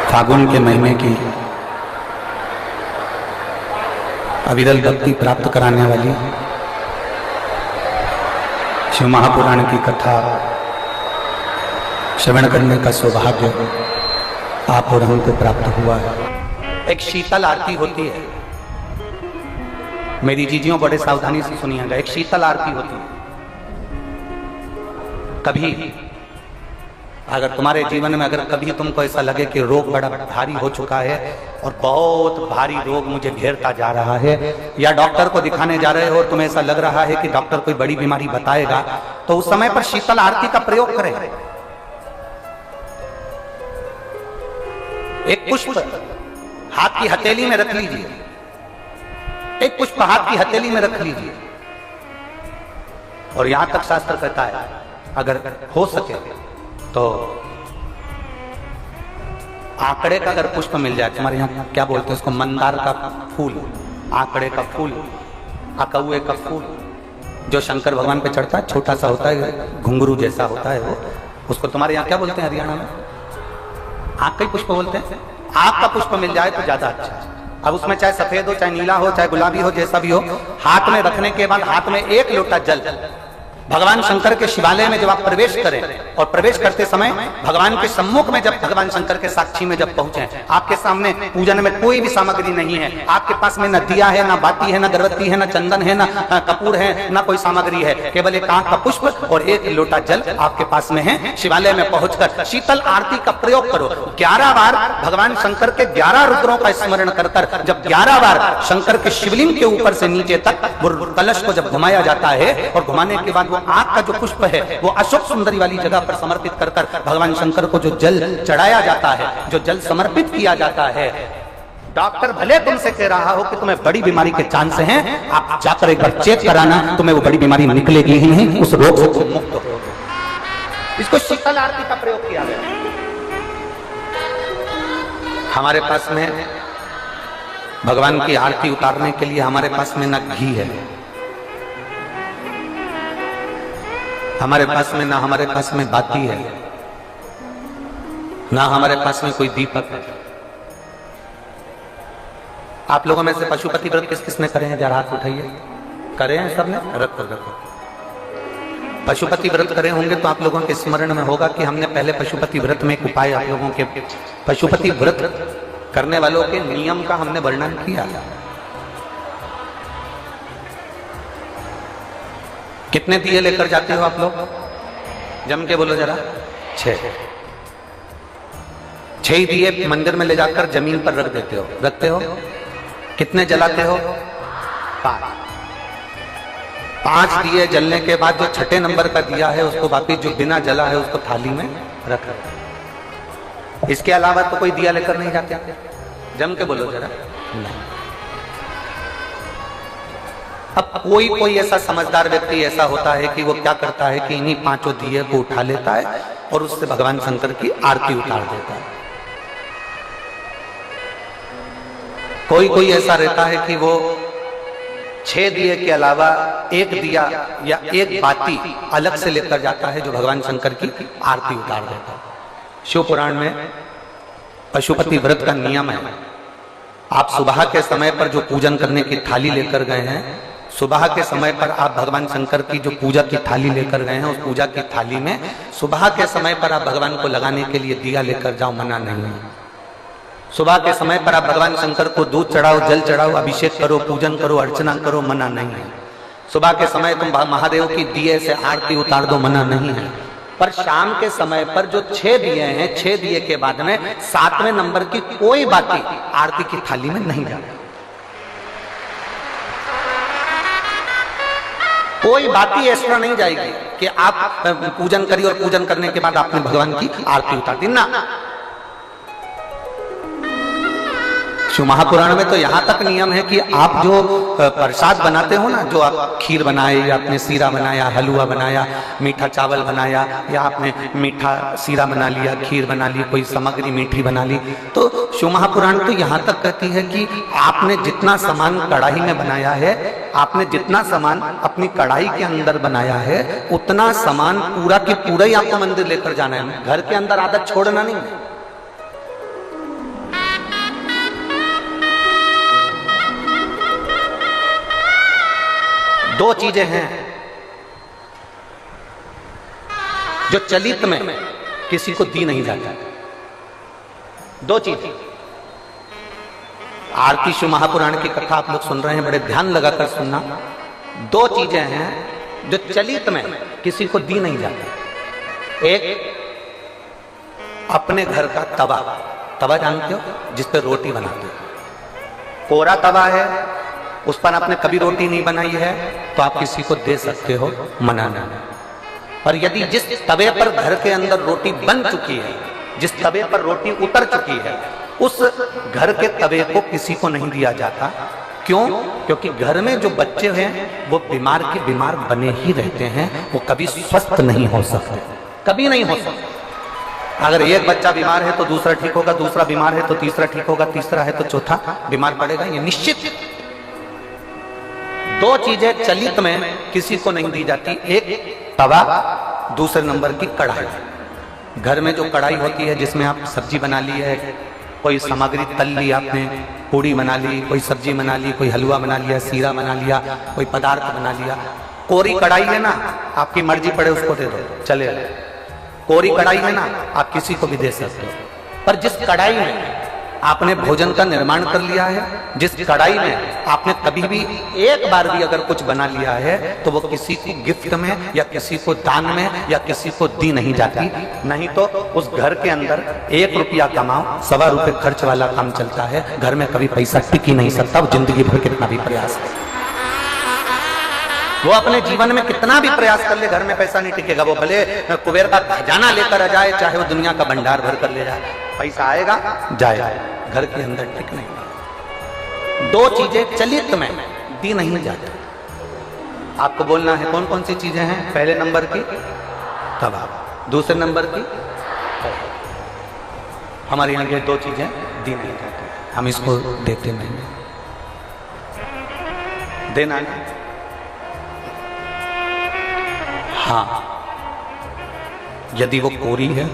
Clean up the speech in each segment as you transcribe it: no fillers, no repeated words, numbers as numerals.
फागुन के महीने की अविरल भक्ति प्राप्त कराने वाली शिव महापुराण की कथा श्रवण करने का सौभाग्य आप और हमको प्राप्त हुआ है। एक शीतल आरती होती है, मेरी जीजियों बड़े सावधानी से सुनिएगा। एक शीतल आरती होती है। कभी अगर तुम्हारे जीवन में अगर कभी तुमको ऐसा लगे कि रोग बड़ा भारी हो चुका है और बहुत भारी रोग मुझे घेरता जा रहा है, या डॉक्टर को दिखाने जा रहे हो और तुम्हें ऐसा लग रहा है कि डॉक्टर कोई बड़ी बीमारी बताएगा, तो उस समय पर शीतल आरती का प्रयोग करें। एक पुष्प हाथ की हथेली में रख लीजिए, एक पुष्प हाथ की हथेली में रख लीजिए, और यहां तक शास्त्र कहता है अगर हो सके तो आंकड़े का अगर पुष्प मिल जाए, तुम्हारे यहाँ क्या बोलते हैं उसको, मंदार का फूल, आंकड़े का फूल, अकौए का फूल, जो शंकर भगवान पे चढ़ता है, छोटा सा होता है, घुंघरू जैसा होता है वो, उसको तुम्हारे यहाँ क्या बोलते हैं हरियाणा में? आंख का पुष्प बोलते हैं। आंख का पुष्प मिल जाए तो ज्यादा अच्छा है। अब उसमें चाहे सफेद हो, चाहे नीला हो, चाहे गुलाबी हो, जैसा भी हो, हाथ में रखने के बाद हाथ में एक लोटा जल, भगवान शंकर के शिवालय में जब आप प्रवेश करें और प्रवेश करते समय भगवान के सम्मुख में जब भगवान शंकर के साक्षी में जब पहुंचे, आपके सामने पूजन में कोई भी सामग्री नहीं है, आपके पास में न दिया है, न बाती है, न अगरबत्ती है, न चंदन है, न कपूर है, न कोई सामग्री है, केवल एक आंख का पुष्प और एक लोटा जल आपके पास में है। शिवालय में पहुंचकर शीतल आरती का प्रयोग करो। 11 बार भगवान शंकर के 11 रुद्रों का स्मरण कर कर जब 11 बार शंकर के शिवलिंग के ऊपर से नीचे तक कलश को जब घुमाया जाता है, और घुमाने के बाद आंख का जो पुष्प है वो अशोक सुंदरी वाली जगह पर समर्पित कर कर भगवान शंकर को जो जल चढ़ाया जाता है, जो जल समर्पित किया जाता है, डॉक्टर भले तुमसे कह रहा हो कि तुम्हें बड़ी बीमारी के चांस हैं, आप जाकर एक बार चेक कराना, तुम्हें वो बड़ी बीमारी निकलेगी ही नहीं, उस रोग से तुम मुक्त हो। इसको शीतल आरती का प्रयोग किया गया। हमारे पास में भगवान की आरती उतारने के लिए हमारे पास में न घी है, हमारे पास में ना हमारे पास में बाती है, ना हमारे पास में कोई दीपक है। आप लोगों में से पशुपति व्रत किस किसने करे हैं? जरा हाथ उठाइए। करे हैं सबने? रखो रखो। पशुपति व्रत करे होंगे तो आप लोगों के स्मरण में होगा कि हमने पहले पशुपति व्रत में एक उपाय आप लोगों के, पशुपति व्रत करने वालों के नियम का हमने वर्णन किया। कितने दिए लेकर जाते हो आप लोग? जम के बोलो जरा। 6 दिए मंदिर में ले जाकर जमीन पर रख देते हो, रखते हो। कितने जलाते हो? 5 दिए जलने के बाद जो 6ठे नंबर का दिया है उसको वापिस जो बिना जला है उसको थाली में रख दो। इसके अलावा तो कोई दिया लेकर नहीं जाते। जम के बोलो जरा। नहीं। अब कोई ऐसा समझदार व्यक्ति ऐसा होता है कि वो क्या करता है कि इन्हीं 5 दिए को उठा लेता है और उससे भगवान शंकर की आरती उतार देता है। कोई ऐसा रहता है कि वो 6 दिए के अलावा एक दिया या एक बाती अलग से लेकर जाता है जो भगवान शंकर की आरती उतार देता है। शिव पुराण में पशुपति व्रत का नियम है, आप सुबह के समय पर जो पूजन करने की थाली लेकर गए हैं, सुबह के समय पर आप भगवान शंकर की जो पूजा की थाली लेकर गए हैं, उस पूजा की थाली में सुबह के समय पर आप भगवान को लगाने के लिए दिया लेकर जाओ, मना नहीं है। सुबह के समय पर आप भगवान शंकर को दूध चढ़ाओ, जल चढ़ाओ, अभिषेक करो, पूजन करो, अर्चना करो, मना नहीं है। सुबह के समय तुम महादेव की दिए से आरती उतार दो, मना नहीं है। पर शाम के समय पर जो 6 दिए हैं, 6 दिए के बाद में 7वें नंबर की कोई बाती आरती की थाली में नहीं जाती। कोई बाती एक्स्ट्रा नहीं जाएगी कि आप पूजन करिए और पूजन करने के बाद आपने भगवान की आरती उतार दी ना। शिव महापुराण में तो यहाँ तक नियम है कि आप जो प्रसाद बनाते हो ना, जो आप खीर बनाए या आपने सीरा बनाया, हलवा बनाया, मीठा चावल बनाया, या आपने मीठा सीरा बना लिया, खीर बना ली, कोई सामग्री मीठी बना ली, तो शिव महापुराण तो यहाँ तक कहती है कि आपने जितना सामान कढ़ाई में बनाया है, आपने जितना सामान अपनी कढ़ाई के अंदर बनाया है, उतना सामान पूरा की पूरा ही आपको मंदिर लेकर जाना है। घर के अंदर आदत छोड़ना नहीं है। दो चीजें हैं जो चलित में किसी को दी नहीं जाती। दो चीजें। आरती शिव महापुराण की कथा आप लोग सुन रहे हैं, बड़े ध्यान लगाकर सुनना। दो चीजें हैं जो चलित में किसी को दी नहीं जाती। एक अपने घर का तवा, तवा जानते हो जिस पर रोटी बनाते हो। कोरा तवा है, उस पर आपने कभी रोटी नहीं बनाई है तो आप किसी को दे सकते हो, मना नहीं। और यदि जिस तवे पर घर के अंदर रोटी बन चुकी है, जिस तवे पर रोटी उतर चुकी है, उस घर के तवे को किसी को नहीं दिया जाता। क्यों? क्योंकि घर में जो बच्चे हैं वो बीमार के बीमार बने ही रहते हैं, वो कभी स्वस्थ नहीं हो सकते, कभी नहीं हो सकते। अगर एक बच्चा बीमार है तो दूसरा ठीक होगा, दूसरा बीमार है तो तीसरा ठीक होगा, तीसरा है तो चौथा बीमार पड़ेगा, ये निश्चित। दो चीजें चलित में किसी को नहीं दी जाती, एक तवा, दूसरे नंबर की कढ़ाई। घर में जो कढ़ाई होती है जिसमें आप सब्जी बना ली है, कोई सामग्री तल ली आपने, पूड़ी बना ली, कोई सब्जी बना ली, कोई हलवा बना लिया, सीरा बना लिया, कोई पदार्थ बना लिया। कोरी कढ़ाई है ना, आपकी मर्जी पड़े उसको दे दो, चले। कोरी कढ़ाई है ना, आप किसी को भी दे सकते हो। पर जिस कढ़ाई में आपने भोजन का निर्माण कर लिया है, जिस कढ़ाई में आपने कभी भी एक बार भी अगर कुछ बना लिया है, तो वो किसी को गिफ्ट में या किसी को दान में या किसी को दी नहीं जाती। नहीं तो उस घर के अंदर 1 रुपया कमाओ, 1.25 रुपए खर्च वाला काम चलता है। घर में कभी पैसा टिक ही नहीं सकता, वो जिंदगी भर कितना भी प्रयास करे, वो अपने जीवन में कितना भी प्रयास कर ले, घर में पैसा नहीं टिकेगा। वो भले कुबेर का खजाना लेकर आ जाए, चाहे वो दुनिया का भंडार भर कर ले जाए, पैसा आएगा जाएगा, घर के अंदर टिक नहीं। दो चीजें चलित में दी नहीं जाती। आपको बोलना है कौन कौन सी चीजें हैं। पहले नंबर की तवा, दूसरे नंबर की हमारे यहाँ ये दो चीजें दी नहीं जाती, हम इसको देते नहीं, देना नहीं। हाँ, यदि वो कोरी है,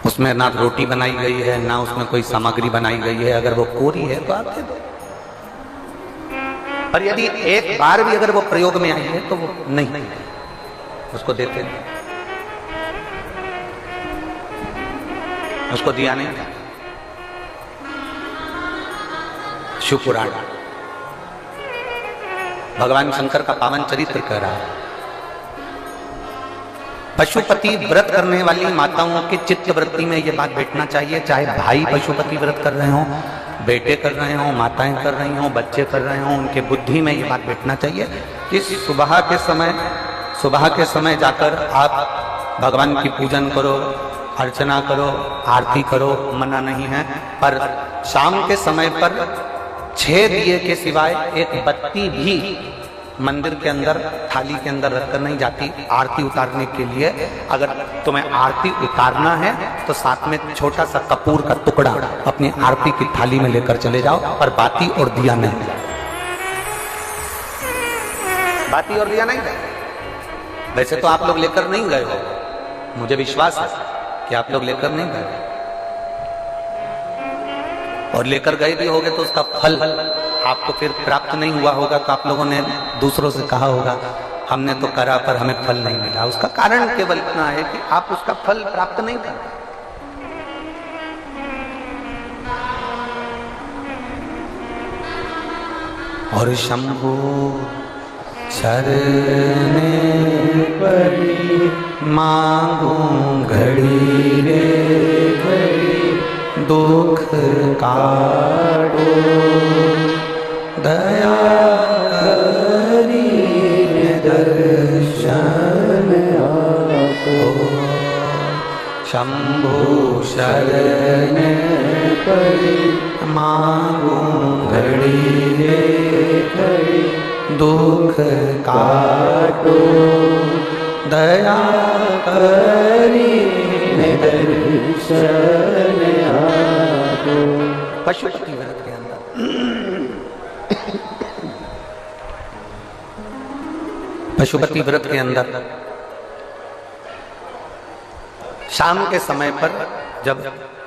उसमें ना रोटी बनाई गई है, ना उसमें कोई सामग्री बनाई गई है, अगर वो कोरी है तो आप दे दो। पर यदि एक बार भी अगर वो प्रयोग में आई है तो वो नहीं, उसको देते नहीं, उसको दिया नहीं। शिव पुराण भगवान शंकर का पावन चरित्र कह रहा है। पशुपति व्रत करने वाली माताओं के चित्त वृत्ति में ये बात बैठना चाहिए, चाहे भाई पशुपति व्रत कर रहे हों, बेटे कर रहे हों, माताएं कर रही हों, बच्चे कर रहे हों, उनके बुद्धि में ये बात बैठना चाहिए कि सुबह के समय जाकर आप भगवान की पूजन करो, अर्चना करो, आरती करो, मना नहीं है। पर शाम के समय पर 6 दिए के सिवाय एक बत्ती भी मंदिर के अंदर थाली के अंदर रखकर नहीं जाती। आरती उतारने के लिए अगर तुम्हें आरती उतारना है तो साथ में छोटा सा कपूर का टुकड़ा अपनी आरती की थाली में लेकर चले जाओ, पर बाती और दिया नहीं, बाती और दिया नहीं। वैसे तो आप लोग लेकर नहीं गए हो, मुझे विश्वास है कि आप लोग लेकर नहीं गए, और लेकर गए भी होगे तो उसका फल आपको फिर प्राप्त नहीं हुआ होगा। तो आप लोगों ने दूसरों से कहा होगा हमने तो करा पर हमें फल नहीं मिला। उसका कारण केवल इतना है कि आप उसका फल प्राप्त नहीं कर। और शंभु शरणे पड़ी मांगू घड़ी रे घड़ी, दुख काटो दया करी दर्शन आपो। शंभु शरण पड़ी मांगू घड़ी रे घड़ी, दुख काटो दया करी दर्शन आपो। पशुपति व्रत के अंदर पशुपति व्रत के अंदर शाम के समय पर जब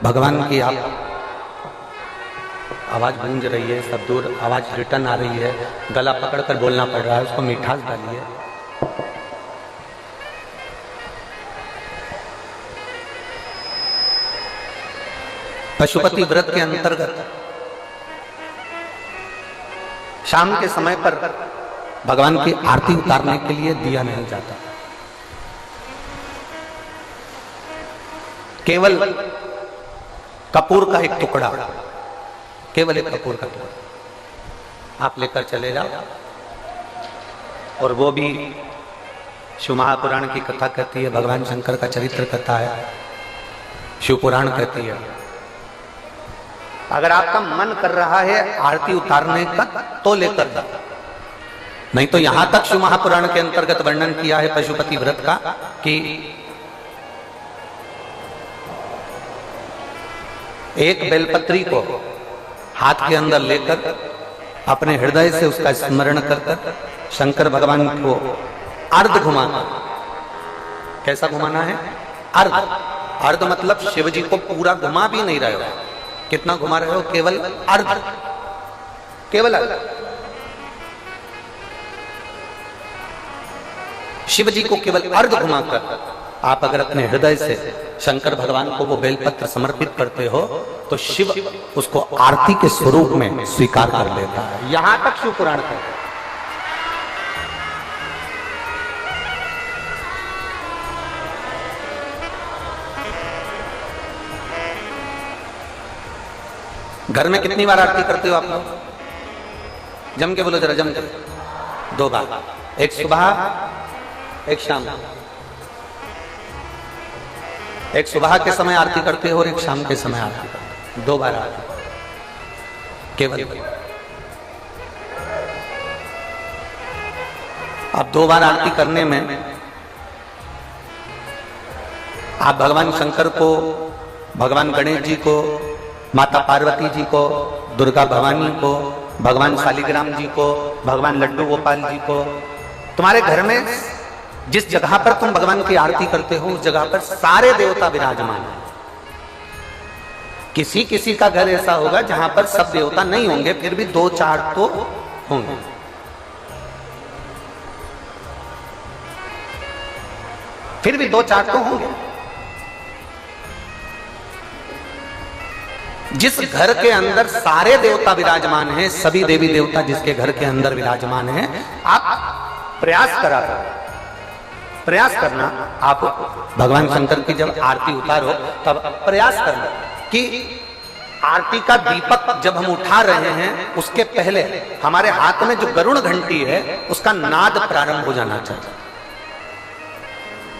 भगवान की आप आवाज़ गूंज रही है, सब दूर आवाज़ रिटर्न आ रही है, गला पकड़कर बोलना पड़ रहा है, उसको मिठास डालिए। पशुपति व्रत के अंतर्गत शाम के समय पर भगवान की आरती उतारने के लिए दिया नहीं जाता, केवल कपूर का एक टुकड़ा, केवल एक कपूर का टुकड़ा आप लेकर चले जाओ। और वो भी शिव महापुराण की कथा कहती है, भगवान शंकर का चरित्र कथा है, शिव पुराण कहती है। अगर आपका मन कर रहा है आरती उतारने का तो लेकर जाओ, नहीं तो यहां तक शिव महापुराण के अंतर्गत वर्णन किया है पशुपति व्रत का कि एक बेलपत्री को हाथ के अंदर लेकर अपने हृदय से उसका स्मरण कर शंकर भगवान को अर्ध घुमाना। कैसा घुमाना है? अर्ध। अर्ध मतलब शिव जी को पूरा घुमा भी नहीं रहे हो। कितना घुमा रहे हो? केवल अर्ध, केवल अर्ध। शिव जी को केवल अर्ध घुमाकर आप अगर अपने हृदय से शंकर भगवान को वो बेलपत्र समर्पित करते हो तो शिव उसको आरती के स्वरूप में स्वीकार कर लेता है। यहां तक शिव पुराण है। घर में कितनी बार आरती करते हो आप लोग? जम के बोलो जरा, जम के। 2 बार, एक सुबह एक शाम। एक सुबह के समय आरती करते हो और एक शाम के समय आरती करते हो। 2 बार आरती केवल। अब 2 बार आरती करने में आप भगवान शंकर को, भगवान गणेश जी को, माता पार्वती जी को, दुर्गा भवानी को, भगवान शालिग्राम जी को, भगवान लड्डू गोपाल जी को, तुम्हारे घर में जिस जगह पर तुम भगवान की आरती करते हो उस जगह पर सारे देवता विराजमान हैं। किसी किसी का घर ऐसा होगा जहां पर सब देवता नहीं होंगे, फिर भी 2-4 तो होंगे। फिर भी 2-4 तो होंगे। जिस घर के अंदर सारे देवता विराजमान हैं, सभी देवी देवता जिसके घर के अंदर विराजमान हैं, आप प्रयास करा करो। प्रयास करना, आप भगवान शंकर की जब आरती उतारो तब प्रयास करना कि आरती का दीपक जब हम उठा रहे हैं उसके पहले हमारे हाथ में जो गरुड़ घंटी है उसका नाद प्रारंभ हो जाना चाहिए।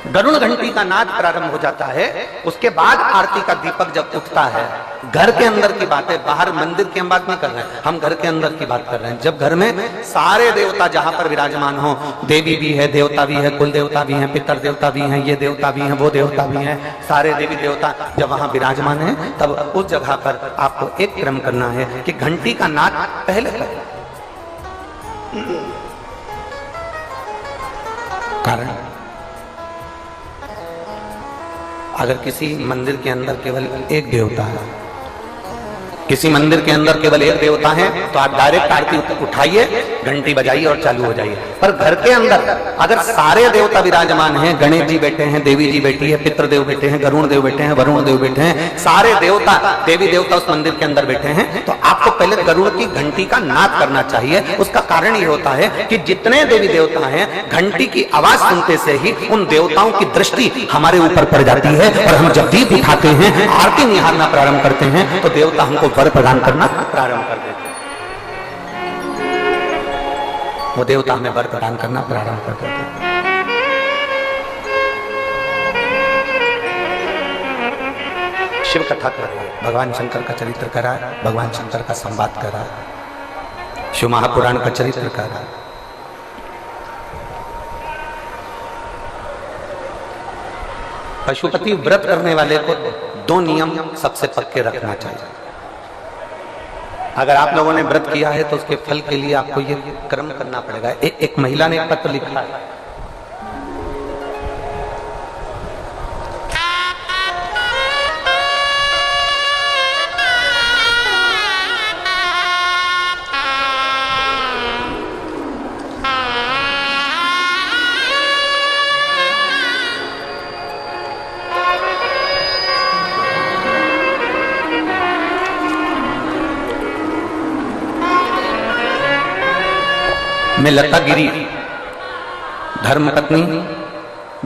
गरुड़ घंटी का नाद प्रारंभ हो जाता है, उसके बाद आरती का दीपक जब उठता है। घर के अंदर की बात है, बाहर मंदिर की हम बात नहीं कर रहे हैं, हम घर के अंदर की बात कर रहे हैं। जब घर में सारे देवता जहां पर विराजमान हो, देवी भी है, देवता भी है, कुल देवता भी है, पितर देवता भी हैं, ये देवता भी हैं, वो देवता भी हैं, सारे देवी देवता जब वहां विराजमान है तब उस जगह पर आपको एक क्रम करना है कि घंटी का नाद पहले करें। कारण अगर किसी मंदिर के अंदर केवल एक देवता है, किसी मंदिर के अंदर केवल एक देवता है, तो आप डायरेक्ट आरती उठाइए, घंटी बजाइए और चालू हो जाइए। पर घर के अंदर अगर सारे देवता विराजमान हैं, गणेश जी बैठे हैं, देवी जी बैठी है, पितृदेव बैठे हैं, गरुण देव बैठे हैं, वरुण देव बैठे हैं, सारे देवता देवी देवता उस मंदिर के अंदर बैठे हैं, तो आपको पहले गरुड़ की घंटी का नाद करना चाहिए। उसका कारण ये होता है कि जितने देवी देवता हैं, घंटी की आवाज सुनते से ही उन देवताओं की दृष्टि हमारे ऊपर पड़ जाती है और हम जब दीप उठाते हैं, आरती निहारना प्रारंभ करते हैं, तो देवता हमको वर प्रदान करना प्रारंभ कर देते हैं। वो देवता हमें वर प्रदान करना प्रारंभ कर देते हैं। शिव कथा कर रहे हैं, भगवान शंकर का चरित्र करा, भगवान शंकर का संवाद करा, शिव महापुराण का चरित्र करा। पशुपति व्रत करने वाले को 2 नियम सबसे पक्के रखना चाहिए। अगर आप लोगों ने व्रत किया है तो उसके फल के लिए आपको ये कर्म करना पड़ेगा। एक महिला ने पत्र लिखा है, मैं लता गिरी, धर्मपत्नी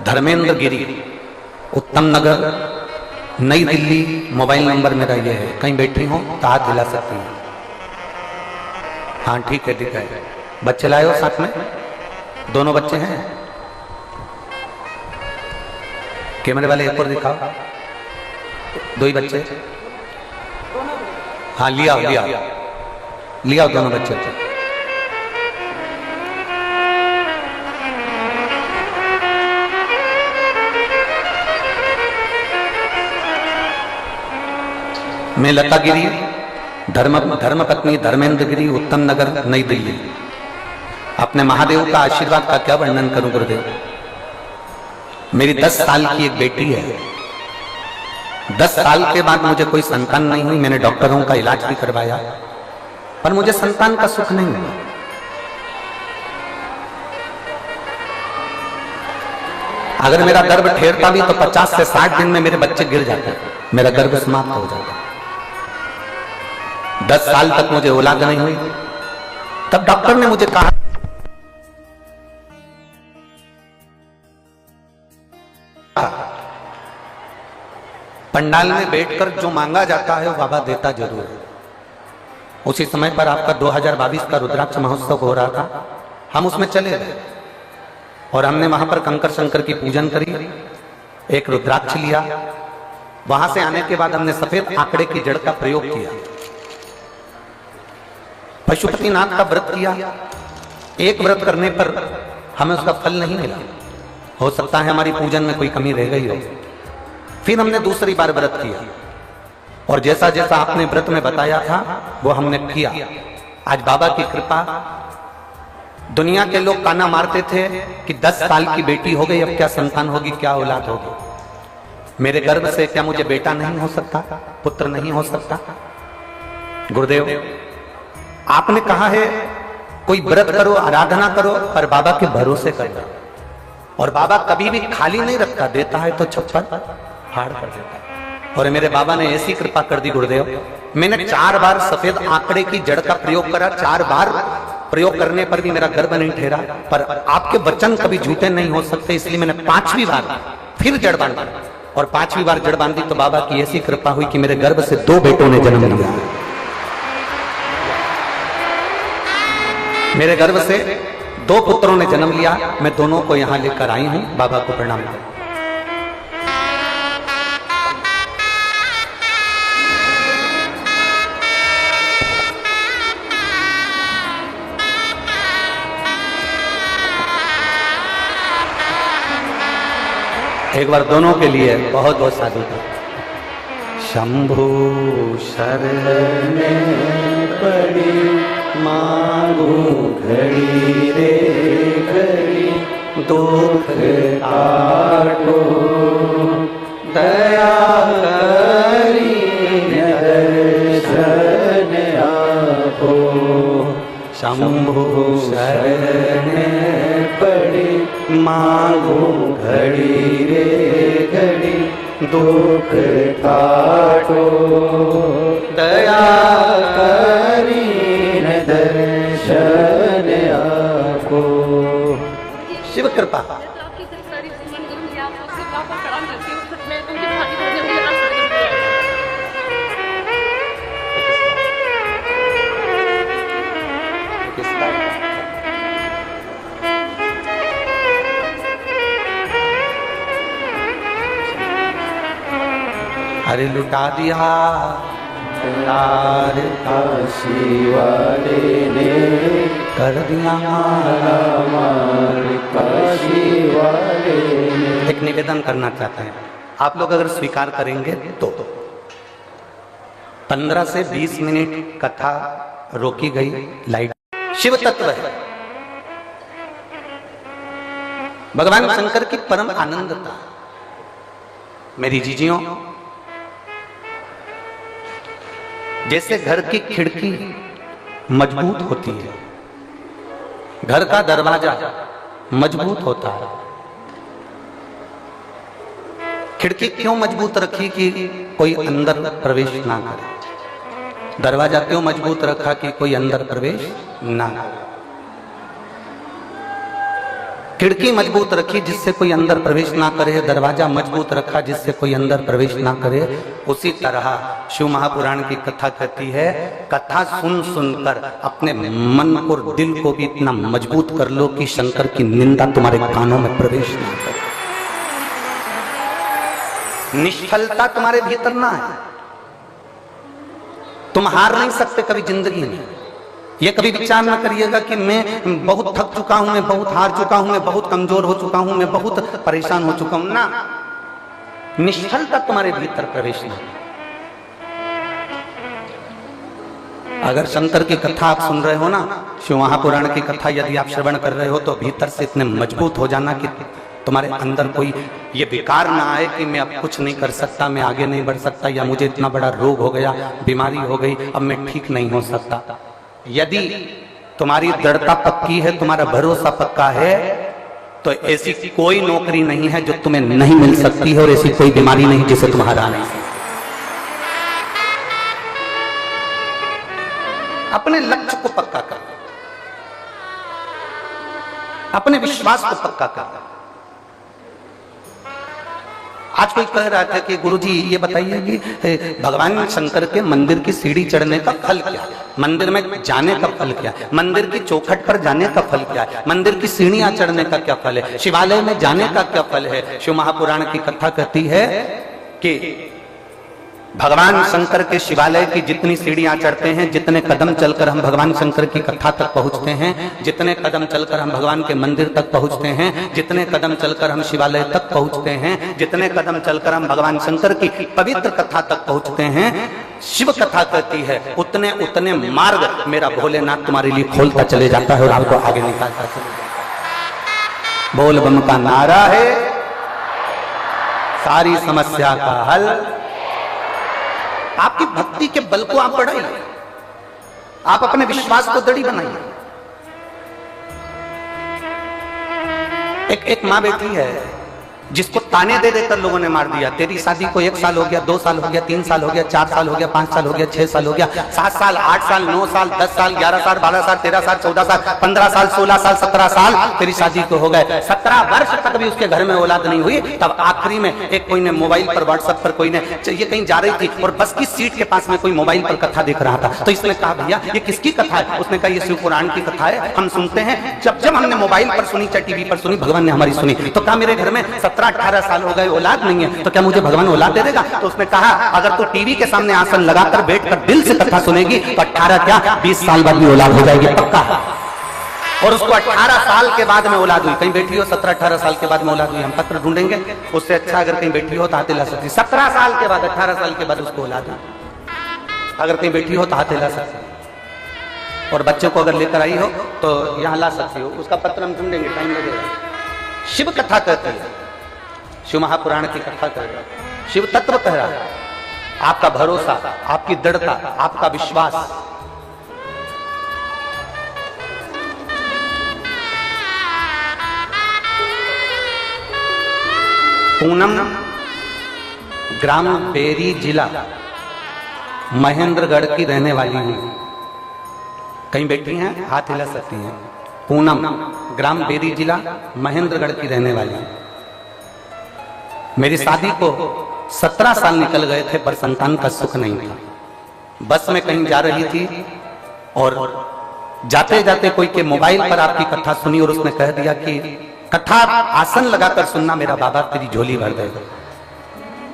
धर्मेंद्र गिरी, उत्तम नगर, नई दिल्ली। मोबाइल नंबर मेरा ये है, कहीं बैठी हो तो हाथ हिला सकती हैं। हाँ ठीक है ठीक है। बच्चे लाए हो साथ में? दोनों बच्चे हैं? कैमरे वाले एक और दिखाओ। दो ही बच्चे? हाँ लिया लिया लिया दोनों बच्चे। मैं लता गिरी, धर्मपत्नी धर्मेंद्र गिरी, उत्तम नगर, नई दिल्ली। अपने महादेव का आशीर्वाद का क्या वर्णन करूं गुरुदेव। मेरी 10 साल की एक बेटी है। 10 साल के बाद मुझे कोई संतान नहीं हुई। मैंने डॉक्टरों का इलाज भी करवाया, पर मुझे संतान का सुख नहीं हुआ। अगर मेरा गर्भ ठहरता भी तो 50 से 60 दिन में मेरे बच्चे गिर जाते, मेरा गर्भ समाप्त हो जाता। 10 साल तक मुझे औलाद नहीं हुई। तब डॉक्टर ने मुझे कहा पंडाल में बैठकर जो मांगा जाता है वो बाबा देता जरूर है। उसी समय पर आपका 2022 का रुद्राक्ष महोत्सव हो रहा था। हम उसमें चले गए और हमने वहां पर कंकर शंकर की पूजन करी, एक रुद्राक्ष लिया। वहां से आने के बाद हमने सफेद आंकड़े की जड़ का प्रयोग किया, पशुपतिनाथ का व्रत किया। एक व्रत करने पर हमें उसका फल नहीं मिला। हो सकता है हमारी पूजन में कोई कमी रह गई हो। फिर हमने दूसरी बार व्रत किया और जैसा जैसा आपने व्रत में बताया था वो हमने किया। आज बाबा की कृपा, दुनिया के लोग ताना मारते थे कि 10 साल की बेटी हो गई, अब क्या संतान होगी, क्या औलाद होगी। मेरे गर्भ से क्या मुझे बेटा नहीं हो सकता, पुत्र नहीं हो सकता? गुरुदेव आपने कहा है कोई व्रत करो, आराधना करो, पर बाबा के भरोसे करो। और बाबा कभी भी खाली नहीं रखता, देता है तो छप्पर फाड़ कर देता है। और मेरे बाबा ने ऐसी कृपा कर दी गुरुदेव, मैंने 4 बार सफेद आंकड़े की जड़ का प्रयोग करा। 4 बार प्रयोग करने पर भी मेरा गर्भ नहीं ठहरा। पर आपके वचन कभी झूठे नहीं हो सकते, इसलिए मैंने 5वीं बार फिर जड़ बांधा। और 5वीं बार जड़ बांधी तो बाबा की ऐसी कृपा हुई कि मेरे गर्भ से 2 बेटों ने जन्म लिया। मेरे गर्भ से 2 पुत्रों ने जन्म लिया। मैं दोनों को यहां लेकर आई हूं। बाबा को प्रणाम। एक बार दोनों के लिए बहुत बहुत साधु। शंभु शरण पड़ी मांगू घड़ी रे घड़ी, दुख काटो दया करी दर्शन आपो। शंभु शरण पड़ी मांगू घड़ी रे घड़ी, दुख काटो दया करी दर्शन आपको। शिव कृपा। अरे लुटा दिया यार काशी वाले ने, कर दिया मार काशी वाले ने। एक निवेदन करना चाहते हैं, आप लोग अगर स्वीकार करेंगे तो 15 से 20 मिनट कथा रोकी गई। लाइट शिव तत्व है, भगवान शंकर की परम आनंदता। मेरी जीजियों, जैसे घर की खिड़की मजबूत होती है, घर का दरवाजा मजबूत होता है। खिड़की क्यों मजबूत रखी कि कोई अंदर प्रवेश ना करे? दरवाजा क्यों मजबूत रखा कि कोई अंदर प्रवेश ना करे? खिड़की मजबूत रखी जिससे कोई अंदर प्रवेश ना करे, दरवाजा मजबूत रखा जिससे कोई अंदर प्रवेश ना करे। उसी तरह शिव महापुराण की कथा कहती है, कथा सुन सुनकर अपने मन और दिल को भी इतना मजबूत कर लो कि शंकर की निंदा तुम्हारे कानों में प्रवेश ना करे। निष्फलता तुम्हारे भीतर ना है, तुम हार नहीं सकते कभी जिंदगी में। ये कभी विचार ना करिएगा कि मैं बहुत थक चुका हूं, मैं बहुत हार चुका हूं, मैं बहुत कमजोर हो चुका हूं, मैं बहुत परेशान हो चुका हूं। ना, निष्फलता तुम्हारे भीतर प्रवेश ना। अगर शंकर की कथा आप सुन रहे हो ना, शिव महापुराण की कथा यदि आप श्रवण कर रहे हो, तो भीतर से इतने मजबूत हो जाना कि तुम्हारे अंदर कोई ये विकार ना आए कि मैं अब कुछ नहीं कर सकता, मैं आगे नहीं बढ़ सकता, या मुझे इतना बड़ा रोग हो गया, बीमारी हो गई, अब मैं ठीक नहीं हो सकता। यदि तुम्हारी दृढ़ता पक्की है, तुम्हारा भरोसा पक्का है, तो ऐसी कोई नौकरी नहीं है जो तुम्हें नहीं मिल सकती है, और ऐसी कोई बीमारी नहीं जिसे तुम हरा नहीं सकते। अपने लक्ष्य को पक्का कर, अपने विश्वास को पक्का कर। आज कोई कह रहा था कि गुरुजी ये बताइए कि भगवान शंकर के मंदिर की सीढ़ी चढ़ने का फल क्या है, मंदिर में जाने का फल क्या है, मंदिर की चौखट पर जाने का फल क्या है, मंदिर की सीढ़ियां चढ़ने का क्या फल है, शिवालय में जाने का क्या फल है। शिव महापुराण की कथा कहती है कि भगवान शंकर के शिवालय की जितनी सीढ़ियां चढ़ते हैं, जितने कदम चलकर हम भगवान शंकर की कथा तक पहुंचते हैं, जितने कदम चलकर हम भगवान के मंदिर तक पहुंचते हैं, जितने कदम चलकर हम शिवालय तक पहुंचते हैं, जितने कदम चलकर हम भगवान शंकर की पवित्र कथा तक पहुंचते हैं, शिव कथा कहती है उतने उतने मार्ग मेरा भोलेनाथ तुम्हारे लिए खोलता चले जाता है और आपको आगे निकालता चले जाता है। बोल बम का नारा है, सारी समस्या का हल। आपकी भक्ति के बल को आप बढ़ाइए, आप अपने विश्वास को दृढ़ बनाइए। एक मां बेटी है जिसको ताने दे देकर लोगों ने मार दिया। तेरी शादी को 1 साल हो गया, 2 साल हो गया, 3 साल हो गया, 4 साल हो गया, 5 साल हो गया, 6 साल हो गया, 7 साल, 8 साल, 9 साल, 10 साल, 11 साल, 12 साल, 13 साल, 14 साल, 15 साल, 16 साल, 17 साल तेरी शादी को हो गए। 17 वर्ष तक भी उसके घर में औलाद नहीं हुई। तब आखिरी में एक कोई ने मोबाइल पर, व्हाट्सएप पर कोई ने, ये कहीं जा रही थी और बस की सीट के पास में कोई मोबाइल पर कथा देख रहा था, तो इसने कहा भैया ये किसकी कथा है? उसने कहा ये शिव पुराण की कथा है, हम सुनते हैं। जब जब हमने मोबाइल पर सुनी, चाहे टीवी पर सुनी, भगवान ने हमारी सुनी। तो कहा मेरे घर में 17-18 साल हो गए, औलाद नहीं है, तो क्या मुझे भगवान औलाद दे देगा? तो उसने कहा अगर तू टीवी के सामने आसन लगाकर बैठकर दिल से कथा सुनेगी तो 18 क्या 20 साल बाद भी औलाद हो जाएगी, पक्का। और उसको 18 साल के बाद में औलाद हुई। कहीं बैठी हो 17-18 साल के बाद में औलाद हुई, हम पत्र ढूंढेंगे उससे अच्छा। अगर कहीं बैठी हो तो हाथ हिला सकती। 17 साल के बाद, 18 साल के बाद उसको औलाद हुई। अगर कहीं बैठी हो तो हाथ हिला सकती, और बच्चे को अगर लेकर आई हो तो यहाँ ला सकती हो। उसका पत्र हम ढूंढेंगे, टाइम लगेगा। शिव कथा कहते हैं, शिव महापुराण की कथा कर रहा है, शिव तत्व कह रहा है। आपका भरोसा, आपकी दृढ़ता, आपका विश्वास। पूनम ग्राम बेरी जिला महेंद्रगढ़ की रहने वाली हूं। कहीं बैठी हैं, हाथ हिला सकती हैं। पूनम ग्राम बेरी जिला महेंद्रगढ़ की रहने वाली हूं। मेरी शादी को 17 साल निकल गए थे, पर संतान का सुख नहीं था। बस में कहीं जा रही थी और जाते जाते कोई के मोबाइल पर आपकी कथा सुनी और उसने कह दिया कि कथा आसन लगाकर सुनना, मेरा बाबा तेरी झोली भर देगा।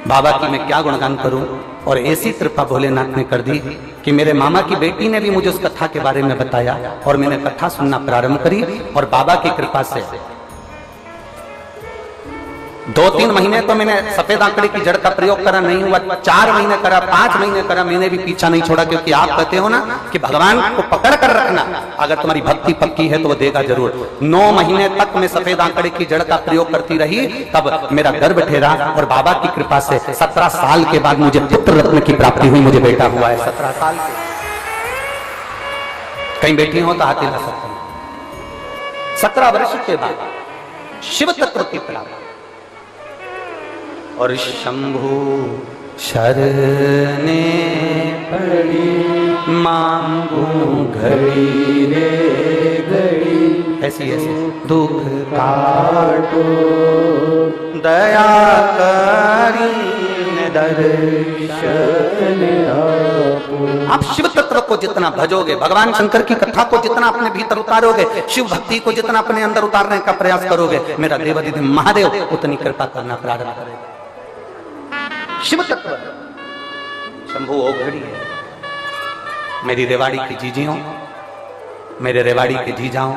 बाबा की मैं क्या गुणगान करूं। और ऐसी कृपा भोलेनाथ ने कर दी कि मेरे मामा की बेटी ने भी मुझे उस कथा के बारे में बताया और मैंने कथा सुनना प्रारंभ करी। और बाबा की कृपा से 2-3 महीने तो मैंने सफेद आंकड़े की जड़ का प्रयोग करा, नहीं हुआ। 4 महीने करा, 5 महीने करा, मैंने भी पीछा नहीं छोड़ा। क्योंकि आप कहते हो ना कि भगवान को पकड़ कर रखना, अगर तुम्हारी भक्ति पक्की है तो वो देगा जरूर। 9 महीने तक मैं सफेद आंकड़े की जड़ का प्रयोग करती रही, तब मेरा गर्भ ठहरा और बाबा की कृपा से 17 साल के बाद मुझे पुत्र रत्न की प्राप्ति हुई, मुझे बेटा हुआ है 17 साल के। कहीं बैठी हो तो हाथ हिला सकते हैं। 17 वर्ष के बाद शिव तत्व की प्राप्ति। और शंभु शरणे पड़ी मांगू घड़ी रे घड़ी, ऐसी ऐसी दुख काटो दया करीन दर्शन आप शिव तत्व को जितना भजोगे, भगवान शंकर की कथा को जितना अपने भीतर उतारोगे, शिव भक्ति को जितना अपने अंदर उतारने का प्रयास करोगे, मेरा देवाधिदेव महादेव उतनी कृपा करना प्रारंभ करेगा। शिव तत्व शंभु ओघड़ी है। मेरी रेवाड़ी की जीजियों, मेरे रेवाड़ी के जीजाओं,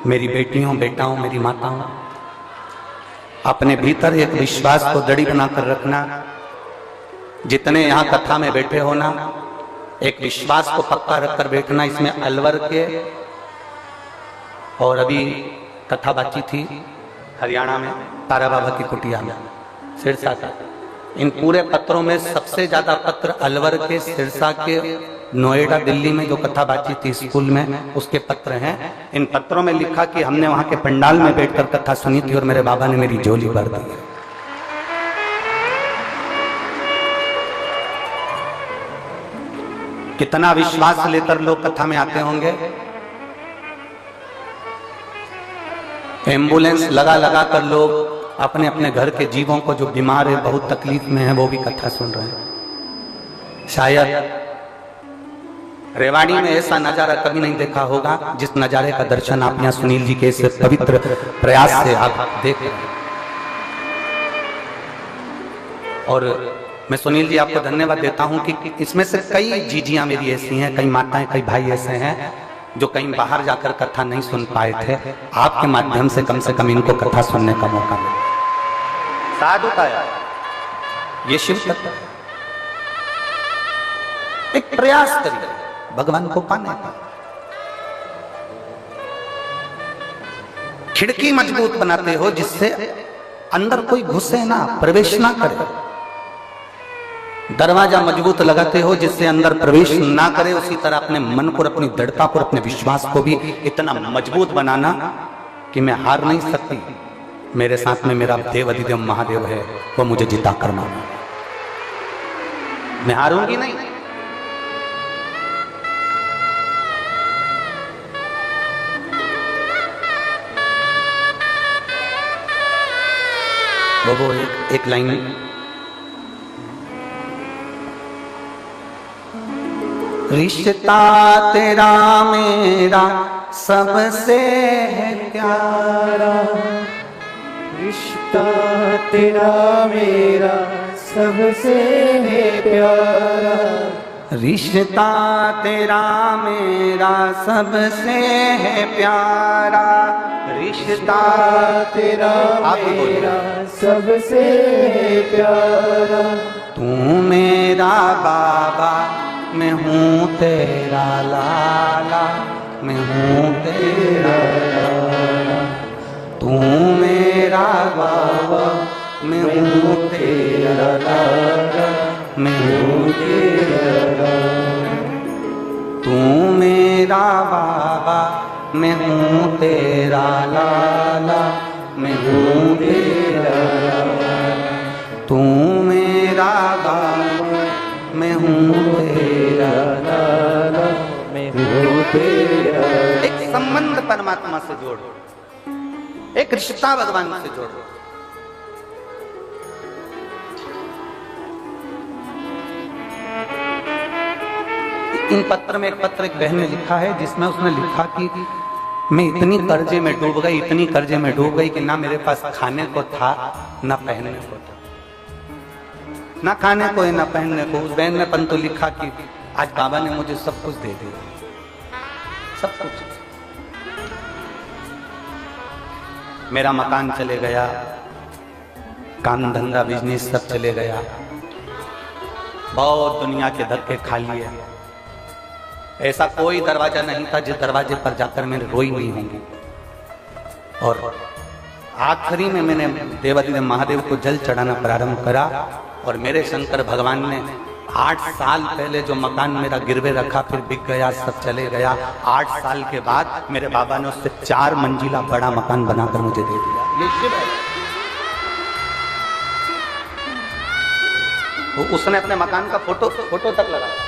मेरी बेटियों बेटाओं, मेरी माताओं, अपने भीतर एक विश्वास को दड़ी बनाकर रखना। जितने यहाँ कथा में बैठे हो ना, एक विश्वास को पक्का रखकर बैठना। इसमें अलवर के और अभी कथा बातचीत थी हरियाणा में तारा बाबा की कुटिया में सिरसा का। इन पूरे पत्रों में सबसे ज्यादा पत्र अलवर के, सिरसा के, नोएडा, दिल्ली में जो कथा बातचीत थी स्कूल में, उसके पत्र हैं। इन पत्रों में लिखा कि हमने वहां के पंडाल में बैठकर कथा सुनी थी और मेरे बाबा ने मेरी झोली भर दी। कितना विश्वास लेकर लोग कथा में आते होंगे। एम्बुलेंस लगा लगा कर लोग अपने अपने घर के जीवों को, जो बीमार है, बहुत तकलीफ में है, वो भी कथा सुन रहे हैं। शायद रेवाड़ी में ऐसा नजारा कभी नहीं देखा होगा जिस नजारे का दर्शन आप यहाँ सुनील जी के इस पवित्र प्रयास से आप देख रहे हैं। और मैं सुनील जी आपको धन्यवाद देता हूं कि इसमें से कई जीजियां मेरी ऐसी हैं, कई माताएं, कई भाई ऐसे हैं जो कहीं बाहर जाकर कथा नहीं सुन पाए थे। आपके माध्यम से कम इनको कथा सुनने का मौका मिला। साधु का ये शिव तत्व एक प्रयास करिए भगवान को पाने का। खिड़की मजबूत बनाते हो जिससे अंदर कोई घुसे ना, प्रवेश ना करे। दरवाजा मजबूत लगाते हो जिससे अंदर प्रवेश ना करे। उसी तरह अपने मन को, अपनी दृढ़ता को, अपने विश्वास को भी इतना मजबूत बनाना कि मैं हार नहीं सकती। मेरे साथ में मेरा देवाधिदेव महादेव है, वो मुझे जिता कर माना, मैं हारूंगी नहीं। वो एक लाइन रिश्ता तेरा मेरा सबसे है प्यारा, रिश्ता तेरा मेरा सबसे है प्यारा, रिश्ता तेरा मेरा सबसे है प्यारा, रिश्ता तेरा मेरा सबसे है प्यारा। तू मेरा बाबा, मैं हूँ तेरा लाला, मैं हूँ तेरा लाला। तू मेरा बाबा, मैं हूँ तेरा लाला, मैं हूँ तेरा लाला। तू मेरा बाबा, मैं हूँ तेरा लाला, मैं हूँ तेरा लाला। तू मेरा बाबा, मैं हूँ तेरा लाला, मैं हूँ तेरा। एक संबंध परमात्मा से जोड़ो, एक रिश्ता भगवान से जोड़ो। इन पत्र में एक पत्र एक बहन ने लिखा है जिसमें उसने लिखा कि मैं इतनी कर्जे में डूब गई, इतनी कर्जे में डूब गई कि ना मेरे पास खाने को था ना पहनने को था, ना खाने को है ना पहनने को। उस बहन ने पंतु लिखा कि आज बाबा ने मुझे सब कुछ दे दिया, सब कुछ। मेरा मकान चले गया, काम धंधा बिजनेस सब चले गया, बहुत दुनिया के धक्के खा लिए। ऐसा कोई दरवाजा नहीं था जिस दरवाजे पर जाकर मैंने रोई नहीं होंगी। और आखिरी में मैंने देवाधिदेव महादेव को जल चढ़ाना प्रारंभ करा और मेरे शंकर भगवान ने 8 साल पहले जो मकान मेरा गिरवे रखा, फिर बिक गया, सब चले गया। 8 साल के बाद मेरे बाबा ने उससे 4 मंजिला बड़ा मकान बनाकर मुझे दे दिया। ये शिव है। उसने अपने मकान का फोटो तक लगाया।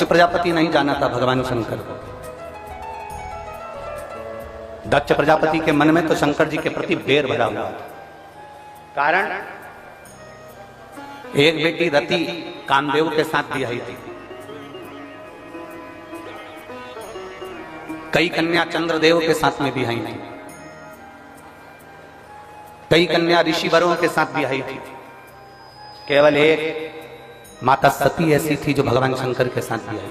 दक्ष प्रजापति नहीं जाना था भगवान शंकर को। दक्ष प्रजापति के मन में तो शंकर जी के प्रति बैर भरा हुआ था। कारण एक बेटी रति कामदेव के साथ ब्याही थी, कई कन्या चंद्रदेव के साथ में ब्याही थी, कई कन्या ऋषिवरों के साथ ब्याही थी। केवल एक माता सती ऐसी थी जो भगवान शंकर के साथ ब्याही।